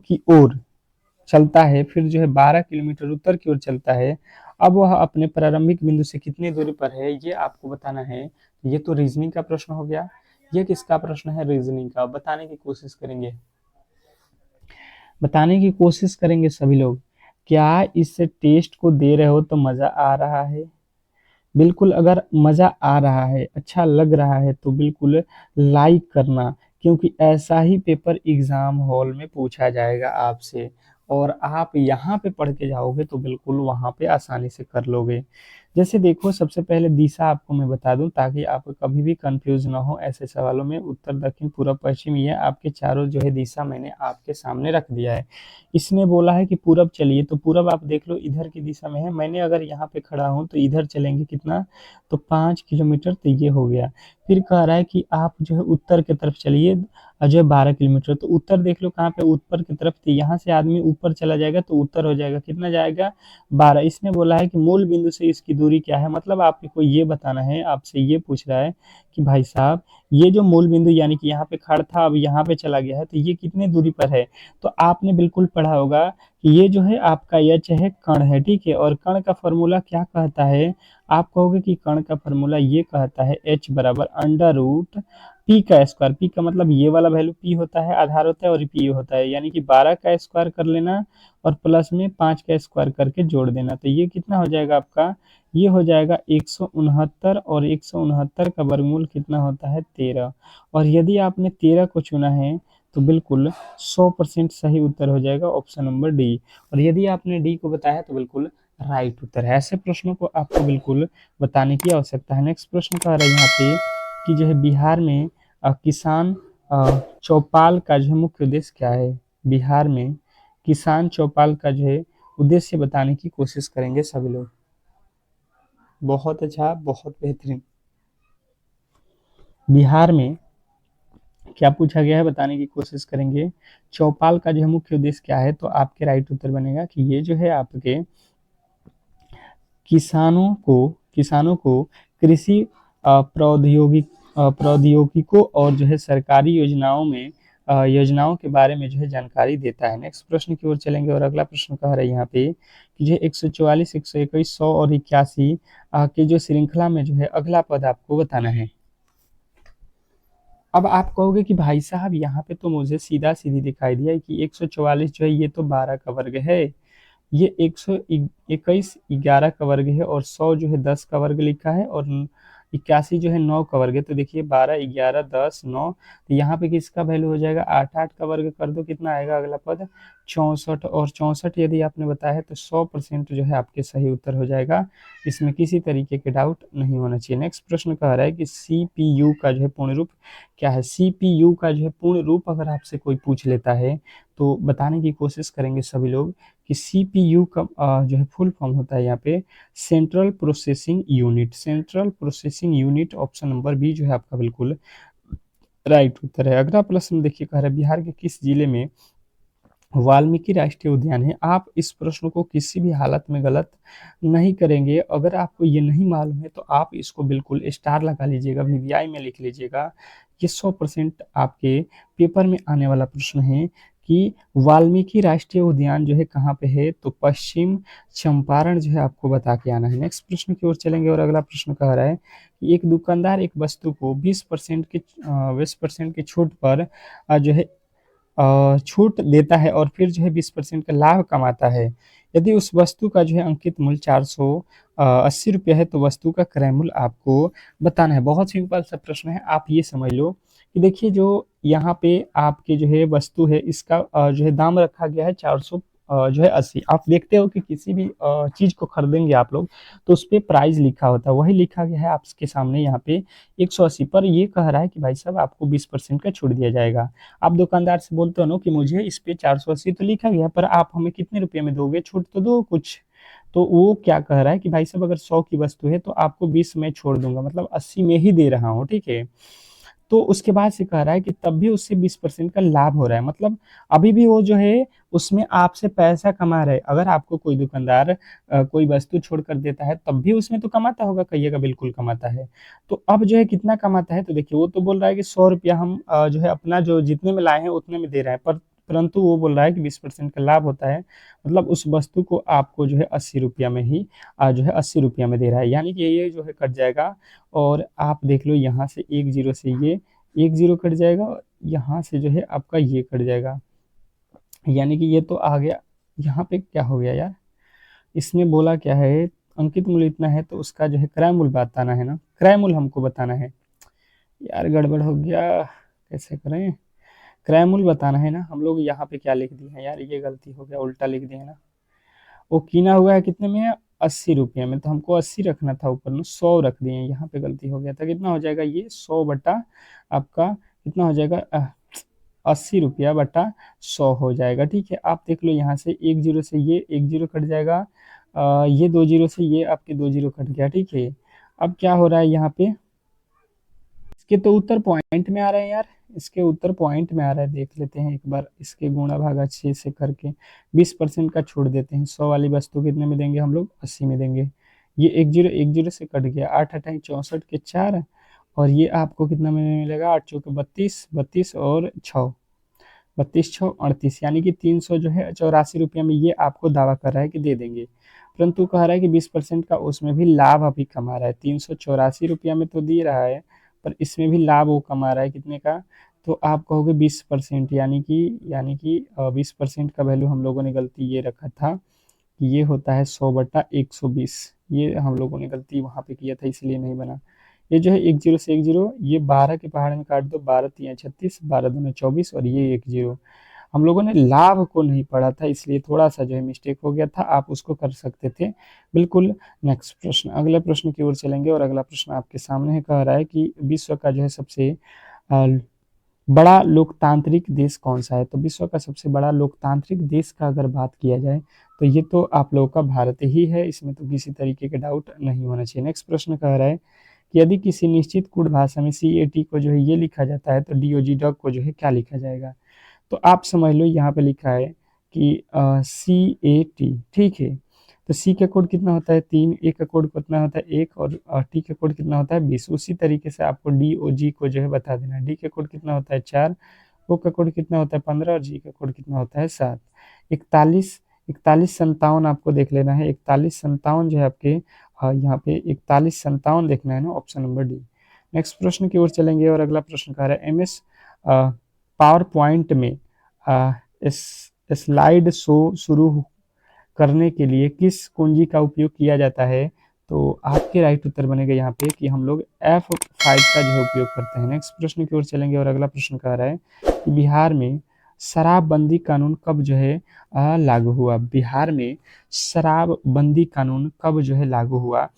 की ओर चलता है फिर जो है 12 किलोमीटर उत्तर की ओर चलता है, अब वह अपने प्रारंभिक बिंदु से कितनी दूरी पर है ये आपको बताना है। ये तो रीजनिंग का प्रश्न हो गया। ये किसका प्रश्न है? रीजनिंग का। बताने की कोशिश करेंगे, बताने की कोशिश करेंगे सभी लोग। क्या इस टेस्ट को दे रहे हो तो मजा आ रहा है? बिल्कुल, अगर मजा आ रहा है, अच्छा लग रहा है तो बिल्कुल लाइक करना, क्योंकि ऐसा ही पेपर एग्जाम हॉल में पूछा जाएगा आपसे और आप यहाँ पे पढ़ के जाओगे तो बिल्कुल वहाँ पे आसानी से कर लोगे। जैसे देखो सबसे पहले दिशा आपको मैं बता दूं ताकि आप कभी भी कंफ्यूज ना हो ऐसे सवालों में। उत्तर, दक्षिण, पूर्व, पश्चिम ये आपके चारों जो है दिशा मैंने आपके सामने रख दिया है। इसने बोला है कि पूरब चलिए तो पूरब आप देख लो इधर की दिशा में है। मैंने अगर यहाँ पे खड़ा हूँ तो इधर चलेंगे कितना? तो 5 किलोमीटर, तो ये हो गया। फिर कह रहा है कि आप जो है उत्तर की तरफ चलिए जो है 12 किलोमीटर, तो उत्तर देख लो कहाँ पे? ऊपर की तरफ। तो यहाँ से आदमी ऊपर चला जाएगा तो उत्तर हो जाएगा, कितना जाएगा? 12। इसने बोला है कि मूल बिंदु से इसकी दूरी दूरी क्या है, मतलब आपको ये बताना है, आपसे ये पूछ रहा है कि भाई साहब ये जो मूल बिंदु यानी कि यहाँ पे खड़ा था अब यहाँ पे चला गया है तो ये कितने दूरी पर है। तो आपने बिल्कुल पढ़ा होगा कि ये जो है आपका एच है, कण है, ठीक है। और कण का फॉर्मूला क्या कहता है, आप कहोगे कि कण का फॉर्मूला ये कहता है एच बराबर अंडर रूट पी का स्क्वायर। पी का मतलब ये वाला वैल्यू पी होता है, आधार होता है, और पी होता है, यानी कि 12 का स्क्वायर कर लेना और प्लस में 5 का स्क्वायर करके जोड़ देना। तो ये कितना हो जाएगा आपका, ये हो जाएगा 169, और 169 का वर्गमूल कितना होता है 13। और यदि आपने 13 को चुना है तो बिल्कुल 100% सही उत्तर हो जाएगा ऑप्शन नंबर डी। और यदि आपने डी को बताया तो बिल्कुल राइट उत्तर है। ऐसे प्रश्नों को आपको बिल्कुल बताने की आवश्यकता है। नेक्स्ट प्रश्न कह रहा है यहाँ पे कि जो है बिहार में किसान चौपाल का जो मुख्य उद्देश्य क्या है। बिहार में किसान चौपाल का जो है उद्देश्य बताने की कोशिश करेंगे सभी लोग। बहुत अच्छा, बहुत बेहतरीन। बिहार में क्या पूछा गया है बताने की कोशिश करेंगे। चौपाल का जो है मुख्य उद्देश्य क्या है, तो आपके राइट उत्तर बनेगा कि ये जो है आपके किसानों को कृषि प्रौद्योगिकों और जो है सरकारी योजनाओं के बारे में जो है जानकारी देता है। नेक्स्ट प्रश्न की ओर चलेंगे और अगला प्रश्न कह रहा है यहाँ पे कि जो 144, 121, 100 और 81 के जो श्रृंखला में जो है अगला पद आपको बताना है। अब आप कहोगे कि भाई साहब यहाँ पे तो मुझे सीधा सीधी दिखाई दिया है कि 144 जो है ये तो 12 का वर्ग है, ये 121 11 का वर्ग है, और 100 जो है 10 का वर्ग लिखा है, और 81 जो है 9 का वर्ग है। तो देखिए 12 11 10 9, तो यहाँ पे किसका वैल्यू हो जाएगा 8, 8 का वर्ग कर दो कितना आएगा अगला पद 64, और 64 यदि आपने बताया है तो 100% जो है आपके सही उत्तर हो जाएगा। इसमें किसी तरीके के डाउट नहीं होना चाहिए। नेक्स्ट प्रश्न कह रहा है कि सीपीयू का जो है पूर्ण रूप क्या है। सीपीयू का जो है पूर्ण रूप अगर आपसे कोई पूछ लेता है तो बताने की कोशिश करेंगे सभी लोग कि सीपीयू का जो है फुल फॉर्म होता है यहाँ पे central processing unit. Central processing unit option number B जो है आपका बिल्कुल राइट उत्तर है। अगला प्रश्न देखिए कह रहा है बिहार के किस जिले में वाल्मीकि राष्ट्रीय उद्यान है। आप इस प्रश्न को किसी भी हालत में गलत नहीं करेंगे। अगर आपको ये नहीं मालूम है तो आप इसको बिल्कुल स्टार लगा लीजिएगा, वीवीआई में लिख लीजिएगा। ये 100% आपके पेपर में आने वाला प्रश्न है कि वाल्मीकि राष्ट्रीय उद्यान जो है कहाँ पे है, तो पश्चिम चंपारण जो है आपको बता के आना है। नेक्स्ट प्रश्न की ओर चलेंगे और अगला प्रश्न कह रहा है कि एक दुकानदार एक वस्तु को 20% की छूट पर जो है छूट देता है और फिर जो है 20% का लाभ कमाता है। यदि उस वस्तु का जो है अंकित मूल्य 480 रुपये है तो वस्तु का क्रय मूल्य आपको बताना है। बहुत सिंपल सा प्रश्न है, आप ये समझ लो कि देखिए जो यहाँ पे आपके जो है वस्तु है इसका जो है दाम रखा गया है 400 जो है 80। आप देखते हो कि किसी भी चीज को खरीदेंगे आप लोग तो उस पे प्राइस लिखा होता है, वही लिखा गया है आपके सामने यहाँ पे 180 पर। ये कह रहा है कि भाई साहब आपको 20% का छूट दिया जाएगा। आप दुकानदार से बोलते हो ना कि मुझे इस पे 480 तो लिखा गया पर आप हमें कितने रुपए में दोगे, छूट तो दो कुछ। तो वो क्या कह रहा है कि भाई साहब अगर 100 की वस्तु है तो आपको 20 में छोड़ दूंगा, मतलब 80 में ही दे रहा हूँ, ठीक है। तो उसके बाद से कह रहा है कि तब भी उससे 20% का लाभ हो रहा है, मतलब अभी भी वो जो है उसमें आपसे पैसा कमा रहे। अगर आपको कोई दुकानदार कोई वस्तु छोड़ कर देता है तब भी उसमें तो कमाता होगा, कहिएगा बिल्कुल कमाता है। तो अब जो है कितना कमाता है, तो देखिए वो तो बोल रहा है कि 100 रुपया हम जो है अपना जो जितने में लाए हैं उतने में दे रहे हैं, पर परंतु वो बोल रहा है कि 20% का लाभ होता है, मतलब उस वस्तु को आपको जो है 80 रुपया में ही जो है 80 रुपया में दे रहा है, यानी कि ये जो है कट जाएगा। और आप देख लो यहाँ से एक जीरो से ये एक जीरो कट जाएगा, और यहाँ से जो है आपका ये कट जाएगा, यानी कि ये तो आ गया। यहाँ पे क्या हो गया यार, इसने बोला क्या है अंकित मूल्य इतना है तो उसका जो है क्रय मूल्य बताना है ना, क्रय मूल्य हमको बताना है। यार गड़बड़ हो गया, कैसे करें, क्रय मूल्य बताना है ना। हम लोग यहाँ पे क्या लिख दिए हैं यार, ये गलती हो गया, उल्टा लिख दिए है ना। वो कीना हुआ है कितने में है 80 रुपये में, तो हमको 80 रखना था, ऊपर में 100 रख दिए, यहाँ पे गलती हो गया था। कितना हो जाएगा ये 100 बटा आपका कितना हो जाएगा 80 रुपया बटा 100 हो जाएगा, ठीक है। आप देख लो यहाँ से एक जीरो से ये एक जीरो कट जाएगा, ये दो जीरो से ये आपके दो जीरो कट गया, ठीक है। अब क्या हो रहा है यहाँ पे, इसके तो उत्तर पॉइंट में आ रहे हैं यार, इसके उत्तर पॉइंट में आ रहा है, देख लेते हैं एक बार इसके गुणा भागा 6 से करके 20% का छोड़ देते हैं। 100 वाली वस्तु कितने में देंगे हम लोग 80 में देंगे, ये 1 0 से कट गया, 8 अठाई 64 के 4, और ये आपको कितना में मिलेगा, 8 चौके 32, 32 और 6, 32 6 38, यानी कि 300 जो है 84 रुपया में ये आपको दावा कर रहा है कि दे देंगे। परंतु कह रहा है कि 20% का उसमें भी लाभ अभी कमा रहा है। 384 रुपया में तो दे रहा है, पर इसमें भी लाभ वो कमा रहा है कितने का, तो आप कहोगे 20%, यानी कि 20% का वैल्यू हम लोगों ने गलती ये रखा था कि ये होता है 100/120। ये हम लोगों ने गलती वहाँ पे किया था, इसलिए नहीं बना। ये जो है 1 0 से 1 0, ये 12 के पहाड़ में काट दो, 12 3 36, 12 2 24, और ये 1 0। हम लोगों ने लाभ को नहीं पढ़ा था, इसलिए थोड़ा सा जो है मिस्टेक हो गया था, आप उसको कर सकते थे बिल्कुल। नेक्स्ट प्रश्न, अगले प्रश्न की ओर चलेंगे, और अगला प्रश्न आपके सामने है, कह रहा है कि विश्व का जो है सबसे अ, बड़ा लोकतांत्रिक देश कौन सा है। तो विश्व का सबसे बड़ा लोकतांत्रिक देश का अगर बात किया जाए तो ये तो आप लोगों का भारत ही है, इसमें तो किसी तरीके के डाउट नहीं होना चाहिए। नेक्स्ट प्रश्न कह रहा है कि यदि किसी निश्चित कोड भाषा में CAT को जो है ये लिखा जाता है तो DOG डॉग को जो है क्या लिखा जाएगा। तो आप समझ लो यहाँ पे लिखा है कि CAT, ठीक है। तो सी का कोड कितना होता है 3, ए का कोड कितना होता है 1, और टी का कोड कितना होता है 20। उसी तरीके से आपको DOG को जो है बता देना है। डी का कोड कितना होता है 4, ओ का कोड कितना होता है 15, और जी का कोड कितना होता है 7। 41, 41 57 आपको देख लेना है। 41 57 जो है आपके यहाँ पे 41 57 देखना है ना, ऑप्शन नंबर डी। नेक्स्ट प्रश्न की ओर चलेंगे, और अगला प्रश्न कह रहा है MS पावर पॉइंट में इस स्लाइड शो शुरू करने के लिए किस कुंजी का उपयोग किया जाता है। तो आपके राइट उत्तर बनेगा यहाँ पे कि हम लोग F5 का जो है उपयोग करते हैं। नेक्स्ट प्रश्न की ओर चलेंगे, और अगला प्रश्न कह रहा है कि बिहार में शराबबंदी कानून कब जो है लागू हुआ। बिहार में शराबबंदी कानून कब जो है लागू हुआ,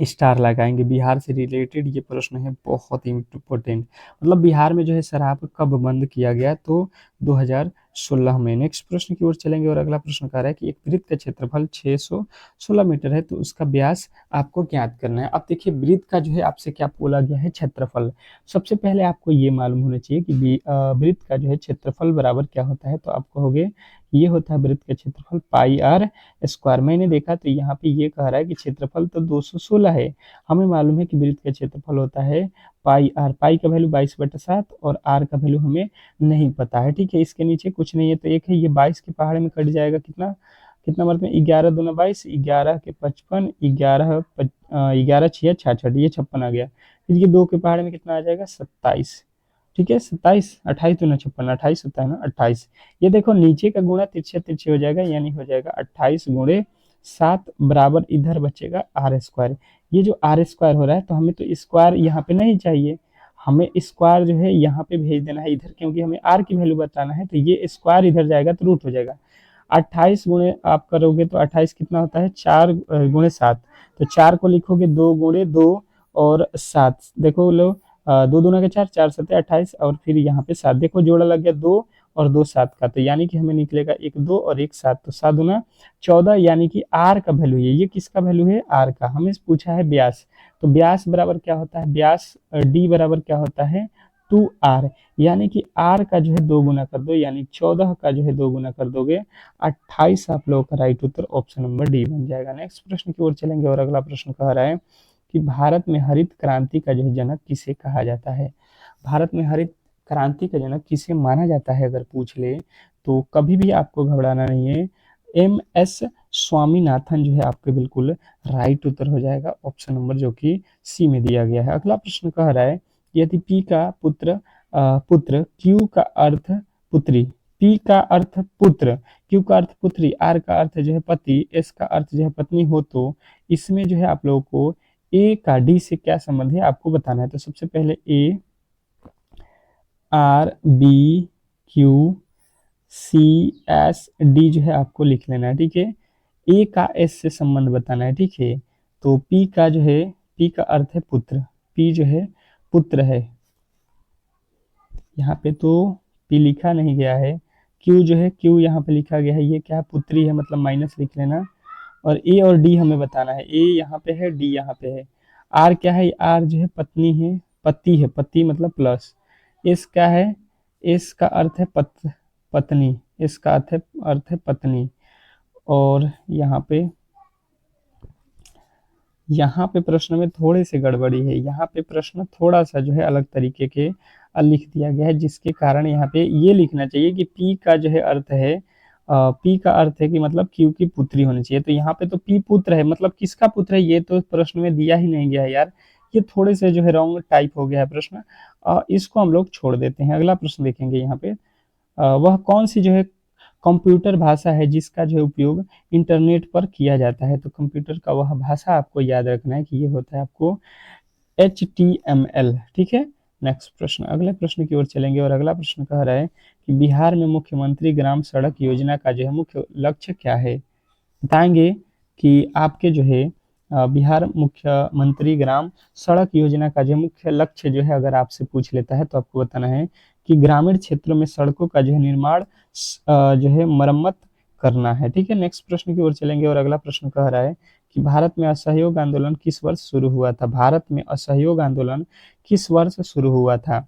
स्टार लगाएंगे। बिहार से रिलेटेड ये प्रश्न है, बहुत ही इम्पोर्टेंट। मतलब बिहार में जो है शराब कब बंद किया गया, तो 2016 में। नेक्स्ट प्रश्न की ओर चलेंगे, और अगला प्रश्न कह रहा है कि एक वृत्त का क्षेत्रफल 616 मीटर है, तो उसका व्यास आपको ज्ञात करना है। अब देखिए वृत्त का जो है आपसे क्या बोला गया है, क्षेत्रफल। सबसे पहले आपको ये मालूम होना चाहिए कि वृत्त का जो है क्षेत्रफल बराबर क्या होता है। तो आप कहोगे ये होता है वृत्त का क्षेत्रफल πr²। मैंने देखा तो यहाँ पे ये कह रहा है कि क्षेत्रफल तो 216 है, हमें मालूम है कि वृत्त का क्षेत्रफल होता है πr। पाई का वैल्यू 22/7, और r का वैल्यू हमें नहीं पता है, ठीक है। इसके नीचे कुछ नहीं है, तो एक है ये 22 के पहाड़ में कट जाएगा, कितना कितना मतलब 11 दूना 22, 11 के 55, 11 6 66, ये 56 आ गया। फिर ये 2 के पहाड़ में कितना आ जाएगा 27, ठीक है। 27, 28 दूना 56, 28 होता है ना 28। ये देखो नीचे का गुणा तिरछे तिरछे हो जाएगा, यानी हो जाएगा 28 × 7 बराबर इधर बचेगा r²। ये जो r² हो रहा है, तो हमें तो स्क्वायर यहाँ पे नहीं चाहिए, हमें स्क्वायर जो है यहाँ पे भेज देना है इधर, क्योंकि हमें r की वैल्यू बताना है। तो ये स्क्वायर इधर जाएगा तो रूट हो जाएगा। 28 गुणे आप करोगे तो 28 कितना होता है 4 × 7, तो 4 को लिखोगे 2 × 2 और 7, देखो लो 2 दूना के 4, 4 7 28, और फिर यहाँ पे 7, देखो जोड़ा लग गया 2 और 2 7 का, तो यानी कि हमें निकलेगा 1 2 और 1 7, तो 7 दूना 14, यानी कि आर का वैल्यू है। ये किसका वैल्यू है आर का। हमें पूछा है व्यास, तो व्यास बराबर क्या होता है, व्यास डी बराबर क्या होता है 2r, यानी कि r का जो है 2 गुना कर दो, यानी 14 का जो है 2 गुना कर दोगे 28। आप लोगों का राइट उत्तर ऑप्शन नंबर डी बन जाएगा। नेक्स्ट प्रश्न की ओर चलेंगे, और अगला प्रश्न कह रहा है कि भारत में हरित क्रांति का जो है जनक किसे कहा जाता है। भारत में हरित क्रांति का जनक किसे माना जाता है अगर पूछ ले, तो कभी भी आपको घबराना नहीं है, MS स्वामीनाथन जो है आपके बिल्कुल राइट उत्तर हो जाएगा, ऑप्शन नंबर जो कि सी में दिया गया है। अगला प्रश्न कह रहा है यदि P का पुत्र, Q का अर्थ पुत्री, P का अर्थ पुत्र, Q का अर्थ पुत्री, R का अर्थ जो है पति, S का अर्थ जो है पत्नी हो, तो इसमें जो है आप लोगों को A का D से क्या संबंध है आपको बताना है। तो सबसे पहले A R B Q C S D जो है आपको लिख लेना है, ठीक है। A का S से संबंध बताना है, ठीक है। तो P का जो है P का अर्थ है पुत्र, P जो है पुत्र है, यहाँ पे तो P लिखा नहीं गया है। Q जो है Q यहाँ पे लिखा गया है, ये क्या पुत्री है, मतलब माइनस लिख लेना। और A और D हमें बताना है, A यहाँ पे है D यहाँ पे है। R क्या है, R जो है पत्नी है, पति है, पति मतलब प्लस। S क्या है, S का अर्थ है पत्नी, S का अर्थ है पत्नी। और यहाँ पे यहाँ पे प्रश्न में थोड़ी सी गड़बड़ी है, यहाँ पे प्रश्न थोड़ा सा जो है अलग तरीके के लिख दिया गया है, जिसके कारण यहाँ पे ये लिखना चाहिए कि पी का जो है अर्थ है, पी का अर्थ है कि मतलब क्यू की पुत्री होनी चाहिए। तो यहाँ पे तो पी पुत्र है, मतलब किसका पुत्र है ये तो प्रश्न में दिया ही नहीं गया है यार। ये थोड़े से जो है रॉन्ग टाइप हो गया है प्रश्न। इसको हम लोग छोड़ देते हैं। अगला प्रश्न देखेंगे यहाँ पे। वह कौन सी जो है कंप्यूटर भाषा है जिसका जो है उपयोग इंटरनेट पर किया जाता है। तो कंप्यूटर का वह भाषा आपको याद रखना है कि ये होता है आपको HTML। ठीक है। नेक्स्ट प्रश्न, अगले प्रश्न की ओर चलेंगे और अगला प्रश्न कह रहा है कि बिहार में मुख्यमंत्री ग्राम सड़क योजना का जो है मुख्य लक्ष्य क्या है। बताएंगे कि आपके जो है बिहार मुख्यमंत्री ग्राम सड़क योजना का जो मुख्य लक्ष्य जो है अगर आपसे पूछ लेता है तो आपको बताना है कि ग्रामीण क्षेत्रों में सड़कों का जो है निर्माण जो है मरम्मत करना है। ठीक है। नेक्स्ट प्रश्न की ओर चलेंगे और अगला प्रश्न कह रहा है कि भारत में असहयोग आंदोलन किस वर्ष शुरू हुआ था। भारत में असहयोग आंदोलन किस वर्ष शुरू हुआ था।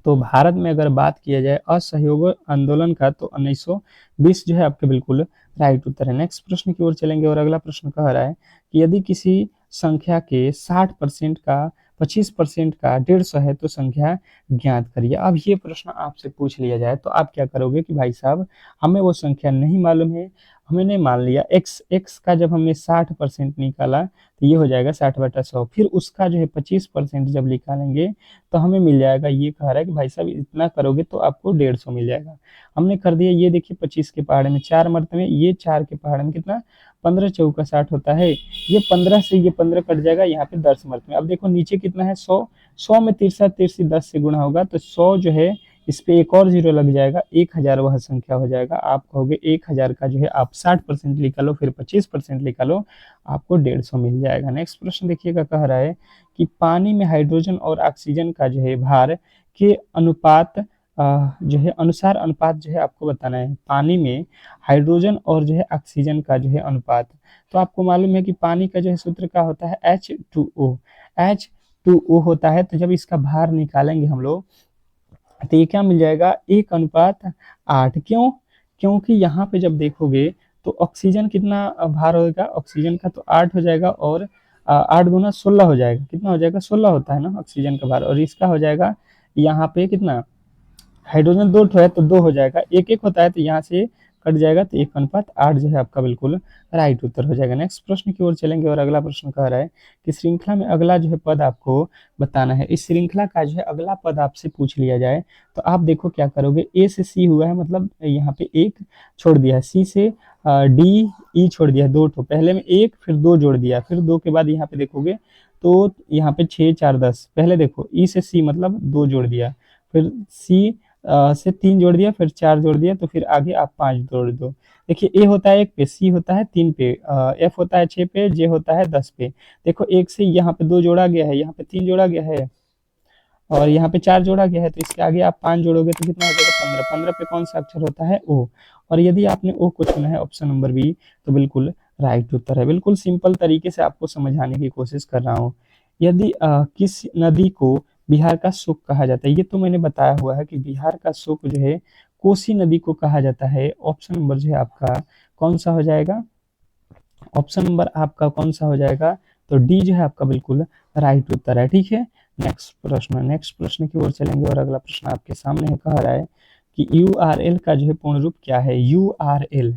तो भारत में अगर बात किया जाए असहयोग आंदोलन का तो 1920 जो है आपके बिल्कुल राइट उत्तर है। नेक्स्ट प्रश्न की ओर चलेंगे और अगला प्रश्न कह रहा है कि यदि किसी संख्या के 60% का 25% का 150 है तो संख्या ज्ञात करिए। अब ये प्रश्न आपसे पूछ लिया जाए तो आप क्या करोगे कि भाई साहब हमें वो संख्या नहीं मालूम है, हमने मान लिया x का जब हमने 60% निकाला तो ये हो जाएगा 60/100। फिर उसका जो है 25% जब निकालेंगे तो हमें मिल जाएगा, ये कह रहा है कि भाई साहब इतना करोगे तो आपको 150 मिल जाएगा। हमने कर दिया। ये देखिए 25 के पहाड़ में 4 मरतबे, ये 4 के पहाड़ में कितना 15 चौका 60 होता है। ये 15 से ये 15 कट जाएगा, यहाँ पे 10 मरतबे। अब देखो नीचे कितना है 100, 100 में तिरसा तिरसी 10 से गुणा होगा तो 100 जो है इस पे एक और जीरो लग जाएगा, 1000 वह संख्या हो जाएगा। आप कहोगे 1000 का जो है आप 60% निकालो फिर 25% निकालो, आपको 150 मिल जाएगा। नेक्स्ट प्रश्न देखिएगा, कह रहा है कि पानी में हाइड्रोजन और ऑक्सीजन का जो है भार के अनुपात जो है अनुसार अनुपात जो है आपको बताना है। पानी में हाइड्रोजन और जो है ऑक्सीजन का जो है अनुपात, तो आपको मालूम है कि पानी का जो है सूत्र क्या होता है H2O। H2O होता है। तो जब इसका भार निकालेंगे हम लोग तो ये क्या मिल जाएगा 1:8। क्यों? क्योंकि यहाँ पे जब देखोगे तो ऑक्सीजन कितना भार होगा, ऑक्सीजन का तो 8 हो जाएगा और 8 गुना 16 हो जाएगा। कितना हो जाएगा 16 होता है ना ऑक्सीजन का भार, और इसका हो जाएगा यहाँ पे कितना, हाइड्रोजन 2 है तो 2 हो जाएगा, एक एक होता है तो यहाँ से कट जाएगा तो 1:8 जो है आपका बिल्कुल राइट उत्तर हो जाएगा। नेक्स्ट प्रश्न की ओर चलेंगे और अगला प्रश्न कह रहा है कि श्रृंखला में अगला जो है पद आपको बताना है। इस श्रृंखला का जो है अगला पद आपसे पूछ लिया जाए तो आप देखो क्या करोगे। ए से सी हुआ है, मतलब यहाँ पे एक छोड़ दिया है, सी से डी ई छोड़ दिया है, दो ठो, पहले में एक फिर दो जोड़ दिया, फिर दो के बाद यहाँ पे देखोगे तो यहाँ पे 6 4 10, पहले देखो ई से सी मतलब दो जोड़ दिया, फिर सी से 3 जोड़ दिया, फिर 4 जोड़ दिया, तो फिर आगे आप 5 जोड़ दो। देखिए ए होता है 1 पे, सी होता है 3 पे, एफ होता है 6 पे, जे होता है 10 पे। देखो एक से यहाँ पे 2 जोड़ा गया है, यहाँ पे 3 जोड़ा गया है और यहाँ पे 4 जोड़ा गया है, तो इसके आगे आप 5 जोड़ोगे तो कितना हो जाएगा 15। 15 पे कौन सा अक्षर होता है ओ, और यदि आपने ओ को चुना है ऑप्शन नंबर बी तो बिल्कुल राइट उत्तर है। बिल्कुल सिंपल तरीके से आपको समझाने की कोशिश कर रहा हूँ। यदि किस नदी को बिहार का सुख कहा जाता है, ये तो मैंने बताया हुआ है कि बिहार का सुख जो है कोसी नदी को कहा जाता है। ऑप्शन नंबर जो है आपका कौन सा हो जाएगा, ऑप्शन नंबर आपका कौन सा हो जाएगा, तो डी जो है आपका बिल्कुल राइट उत्तर है। ठीक है। नेक्स्ट प्रश्न की ओर चलेंगे और अगला प्रश्न आपके सामने है, कह रहा है कि यूआरएल का जो है पूर्ण रूप क्या है। यूआरएल,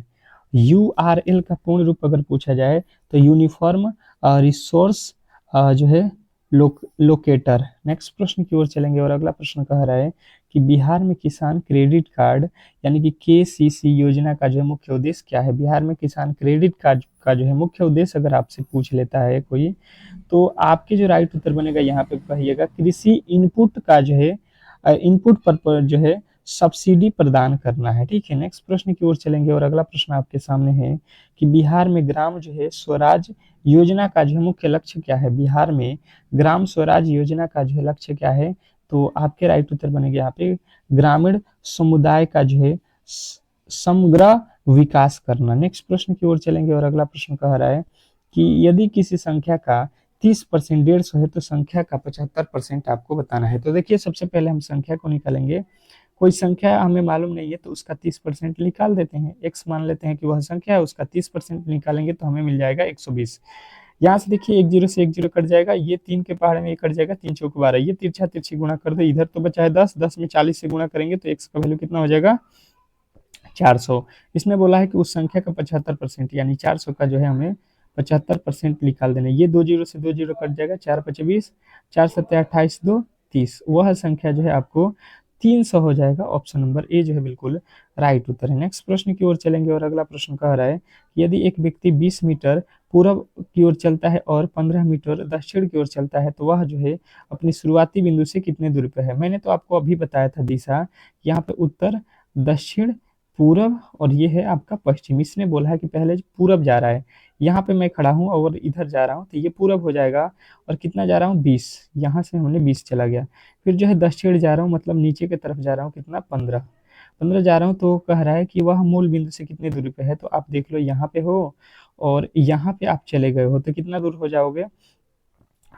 यूआरएल का पूर्ण रूप अगर पूछा जाए तो यूनिफॉर्म रिसोर्स जो है लोकेटर। नेक्स्ट प्रश्न की ओर चलेंगे और अगला प्रश्न कह रहा है कि बिहार में किसान क्रेडिट कार्ड यानी कि केसीसी योजना का जो है मुख्य उद्देश्य क्या है। बिहार में किसान क्रेडिट कार्ड का जो है मुख्य उद्देश्य अगर आपसे पूछ लेता है कोई, तो आपके जो राइट उत्तर बनेगा यहाँ पे कहिएगा कृषि इनपुट का जो है इनपुट पर जो है सब्सिडी प्रदान करना है। ठीक है। नेक्स्ट प्रश्न की ओर चलेंगे और अगला प्रश्न आपके सामने है कि बिहार में ग्राम जो है स्वराज योजना का जो है मुख्य लक्ष्य क्या है। बिहार में ग्राम स्वराज योजना का जो है लक्ष्य क्या है, तो आपके राइट उत्तर बनेगा यहाँ पे ग्रामीण समुदाय का जो है समग्र विकास करना। नेक्स्ट प्रश्न की ओर चलेंगे और अगला प्रश्न कह रहा है कि यदि किसी संख्या का 30% 150 है तो संख्या का 75% आपको बताना है। तो देखिए सबसे पहले हम संख्या को निकालेंगे। कोई संख्या हमें मालूम नहीं है तो उसका 30% निकाल देते हैं। एक्स मान लेते हैं कि वह संख्या है, उसका 30% निकालेंगे तो हमें मिल जाएगा 120। यहाँ से देखिए एक जीरो से एक जीरो कट जाएगा, ये 3 के पहाड़े में ये कट जाएगा, 3 चौक 12, ये तिरछा तिरछी गुणा कर दो, इधर तो बचा है 10, 10 में 40 से गुणा करेंगे तो x का वैल्यू कितना हो जाएगा 400। इसमें बोला है कि उस संख्या का 75% यानी 400 का जो है हमें 75% निकाल देना है। ये दो जीरो से दो जीरो कट जाएगा, 4 पचे 20, 4 सत्ते 28, 2 30, वह संख्या जो है आपको 300 हो जाएगा। ऑप्शन नंबर ए जो है बिल्कुल राइट उत्तर है। नेक्स्ट प्रश्न की ओर चलेंगे और अगला प्रश्न कह रहा है कि यदि एक व्यक्ति 20 मीटर पूरब की ओर चलता है और 15 मीटर दक्षिण की ओर चलता है तो वह जो है अपनी शुरुआती बिंदु से कितने दूरी पर है। मैंने तो आपको अभी बताया था दिशा, यहाँ पे उत्तर, दक्षिण, पूरब और ये है आपका पश्चिम। इसने बोला है कि पहले पूरब जा रहा है, यहाँ पे मैं खड़ा हूँ और इधर जा रहा हूँ तो ये पूरब हो जाएगा, और कितना जा रहा हूँ 20, यहाँ से हमने 20 चला गया। फिर जो है दक्षिण जा रहा हूँ, मतलब नीचे की तरफ जा रहा हूँ, कितना 15, 15 जा रहा हूँ तो कह रहा है कि वह मूल बिंदु से कितनी दूरी पे है। तो आप देख लो यहाँ पे हो और यहाँ पे आप चले गए हो तो कितना दूर हो जाओगे,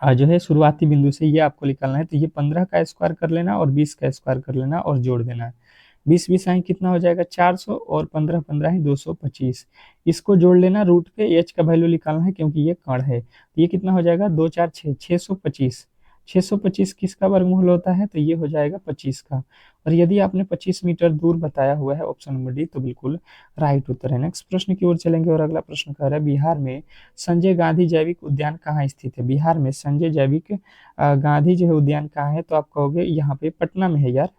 जो है शुरुआती बिंदु से ये आपको निकालना है। तो ये 15 का स्क्वायर कर लेना और 20 का स्क्वायर कर लेना और जोड़ देना। 20 आए कितना हो जाएगा 400 और 15 ही 225। इसको जोड़ लेना, रूट पे एच का वैल्यू निकालना है क्योंकि ये कण है। तो ये कितना हो जाएगा 2 4 6, 625। 625 किसका वर्गमूल होता है, तो ये हो जाएगा 25 का। और यदि आपने 25 मीटर दूर बताया हुआ है ऑप्शन नंबर डी तो बिल्कुल राइट उत्तर है। नेक्स्ट प्रश्न की ओर चलेंगे और अगला प्रश्न कह रहा है बिहार में संजय गांधी जैविक उद्यान कहाँ स्थित है। बिहार में संजय जैविक गांधी जो है उद्यान कहाँ है, तो आप कहोगे यहाँ पे पटना में है यार।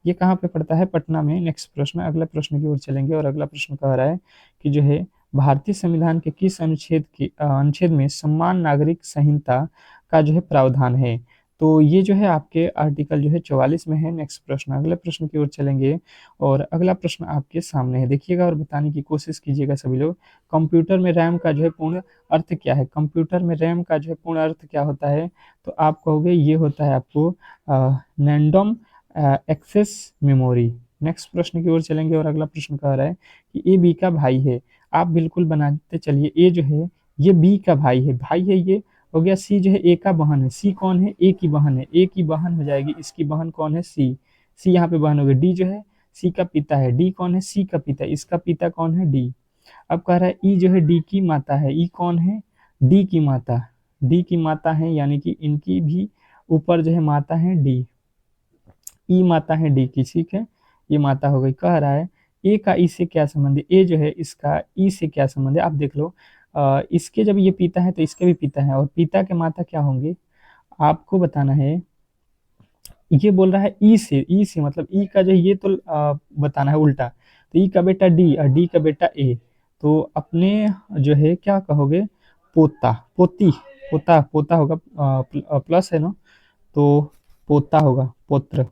ये कहाँ पे पड़ता है, पटना में। नेक्स्ट प्रश्न, अगला प्रश्न की ओर चलेंगे और अगला प्रश्न कह रहा है कि जो है भारतीय संविधान के किस अनुच्छेद में समान नागरिक संहिता का जो है प्रावधान है। तो ये जो है आपके आर्टिकल जो है 44 में है। नेक्स्ट प्रश्न, अगले प्रश्न की ओर चलेंगे और अगला प्रश्न आपके सामने है, देखिएगा और बताने की कोशिश कीजिएगा सभी लोग। कंप्यूटर में रैम का जो है पूर्ण अर्थ क्या है। कंप्यूटर में रैम का जो है पूर्ण अर्थ क्या होता है, तो आप कहोगे ये होता है आपको रैंडम एक्सेस मेमोरी। नेक्स्ट प्रश्न की ओर चलेंगे और अगला प्रश्न कह रहा है कि ए बी का भाई है। आप बिल्कुल बनाते चलिए, ए जो है ये बी का भाई है, भाई है ये हो गया। सी जो है ए का बहन है, सी कौन है, ए की बहन है, ए की बहन हो जाएगी, इसकी बहन कौन है सी, सी यहाँ पे बहन हो गई। डी जो है सी का पिता है, डी कौन है सी का पिता, इसका पिता कौन है डी। अब कह रहा है ई जो है डी की माता है, ई कौन है डी की माता, डी की माता है यानी कि इनकी भी ऊपर जो है माता है डी, ई माता है डी की, ठीक है, ये माता हो गई। कह रहा है ए का ई से क्या संबंध है, ए जो है इसका ई से क्या संबंध है। आप देख लो इसके जब ये पिता है तो इसके भी पिता है, और पिता के माता क्या होंगे आपको बताना है। ये बोल रहा है ई से, ई से मतलब ई का जो ये तो बताना है उल्टा, तो ई का बेटा डी और डी का बेटा ए। तो अपने जो है क्या कहोगे पोता पोती, पोता पोता होगा, प्लस है ना, तो पोता होगा पुत्र,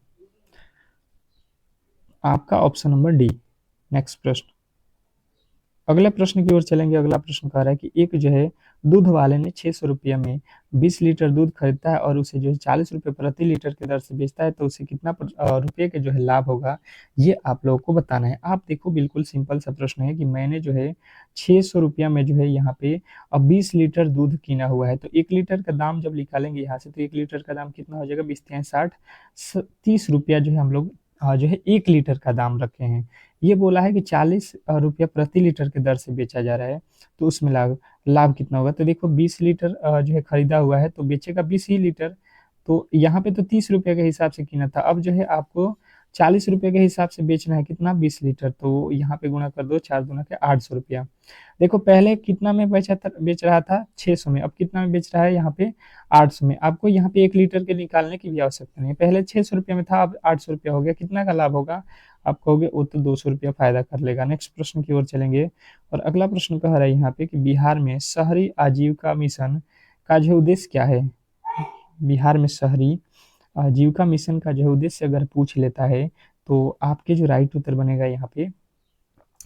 आपका ऑप्शन नंबर डी। नेक्स्ट प्रश्न, अगले प्रश्न की ओर चलेंगे। अगला प्रश्न कह रहा है कि एक जो है दूध वाले ने 600 रुपये में 20 लीटर दूध खरीदता है और उसे जो है 40 रुपये प्रति लीटर की दर से बेचता है, तो उसे कितना रुपये के जो है लाभ होगा, ये आप लोगों को बताना है। आप देखो बिल्कुल सिंपल सा प्रश्न है कि मैंने जो है 600 रुपया में जो है यहाँ पे अब 20 लीटर दूध किना हुआ है, तो 1 लीटर का दाम जब निकालेंगे यहाँ से तो 1 लीटर का दाम कितना हो जाएगा 20 तियां 60, 30 रुपया जो है हम लोग जो है 1 लीटर का दाम रखे हैं। ये बोला है कि 40 रुपया प्रति लीटर की दर से बेचा जा रहा है, तो उसमें लाभ लाभ कितना होगा। तो देखो 20 लीटर जो है खरीदा हुआ है तो बेचेगा 20 ही लीटर, तो यहाँ पे तो 30 रुपये के हिसाब से किना था, अब जो है आपको 40 रुपये के हिसाब से बेचना है, कितना 20 लीटर, तो यहाँ पे गुणा कर दो, 4 दूना के 800 रुपया। देखो पहले कितना में बेच रहा था 600 में, अब कितना में बेच रहा है यहाँ पे 800 में। आपको यहाँ पे 1 लीटर के निकालने की भी आवश्यकता नहीं है, पहले 600 रुपये में था अब 800 रुपया हो गया, कितना का लाभ होगा, आप कहोगे वो तो 200 रुपया फायदा कर लेगा। नेक्स्ट प्रश्न की ओर चलेंगे और अगला प्रश्न कह रहा है यहाँ पे कि बिहार में शहरी आजीविका मिशन का जो उद्देश्य क्या है। बिहार में शहरी आजीविका मिशन का जो उद्देश्य अगर पूछ लेता है तो आपके जो राइट उत्तर बनेगा यहाँ पे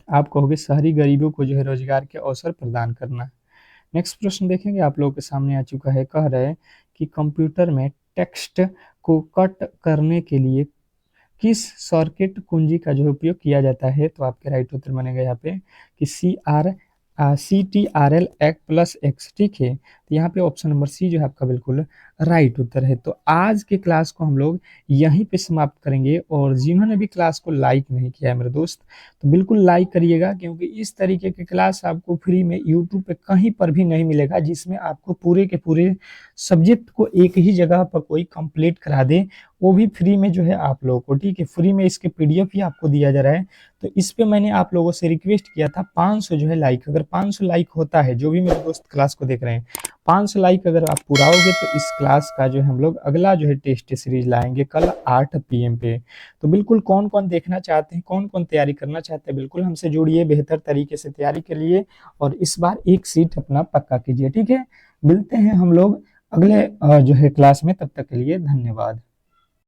आप कहोगे शहरी गरीबों को जो है रोजगार के अवसर प्रदान करना। नेक्स्ट प्रश्न देखेंगे आप लोगों के सामने आ चुका है, कह रहा है कि कंप्यूटर में टेक्स्ट को कट करने के लिए किस सर्किट कुंजी का जो उपयोग किया जाता है, तो आपके राइट उत्तर बनेगा यहाँ पे कि सी टी आर एल एक प्लस एक्स, ठीक है। तो तो यहाँ पे ऑप्शन नंबर सी जो है आपका बिल्कुल राइट उत्तर है। तो आज के क्लास को हम लोग यहीं पे समाप्त करेंगे, और जिन्होंने भी क्लास को लाइक नहीं किया है मेरे दोस्त, तो बिल्कुल लाइक करिएगा, क्योंकि इस तरीके की क्लास आपको फ्री में यूट्यूब पे कहीं पर भी नहीं मिलेगा, जिसमें आपको पूरे के पूरे सब्जेक्ट को एक ही जगह पर कोई कंप्लीट करा दे, वो भी फ्री में जो है आप लोगों को, ठीक है, फ्री में इसके पीडीएफ ही आपको दिया जा रहा है। तो इस पे मैंने आप लोगों से रिक्वेस्ट किया था 500 जो है लाइक, अगर 500 लाइक होता है, जो भी मेरे दोस्त क्लास को देख रहे हैं, 500 लाइक अगर आप पुराओगे तो इस क्लास का जो है हम लोग अगला जो है टेस्ट सीरीज लाएंगे कल 8 पीएम पे। तो बिल्कुल कौन कौन देखना चाहते हैं, कौन कौन तैयारी करना चाहते हैं, बिल्कुल हमसे जुड़िए, बेहतर तरीके से तैयारी करिए और इस बार एक सीट अपना पक्का कीजिए, ठीक है। मिलते हैं हम लोग अगले जो है क्लास में, तब तक के लिए धन्यवाद।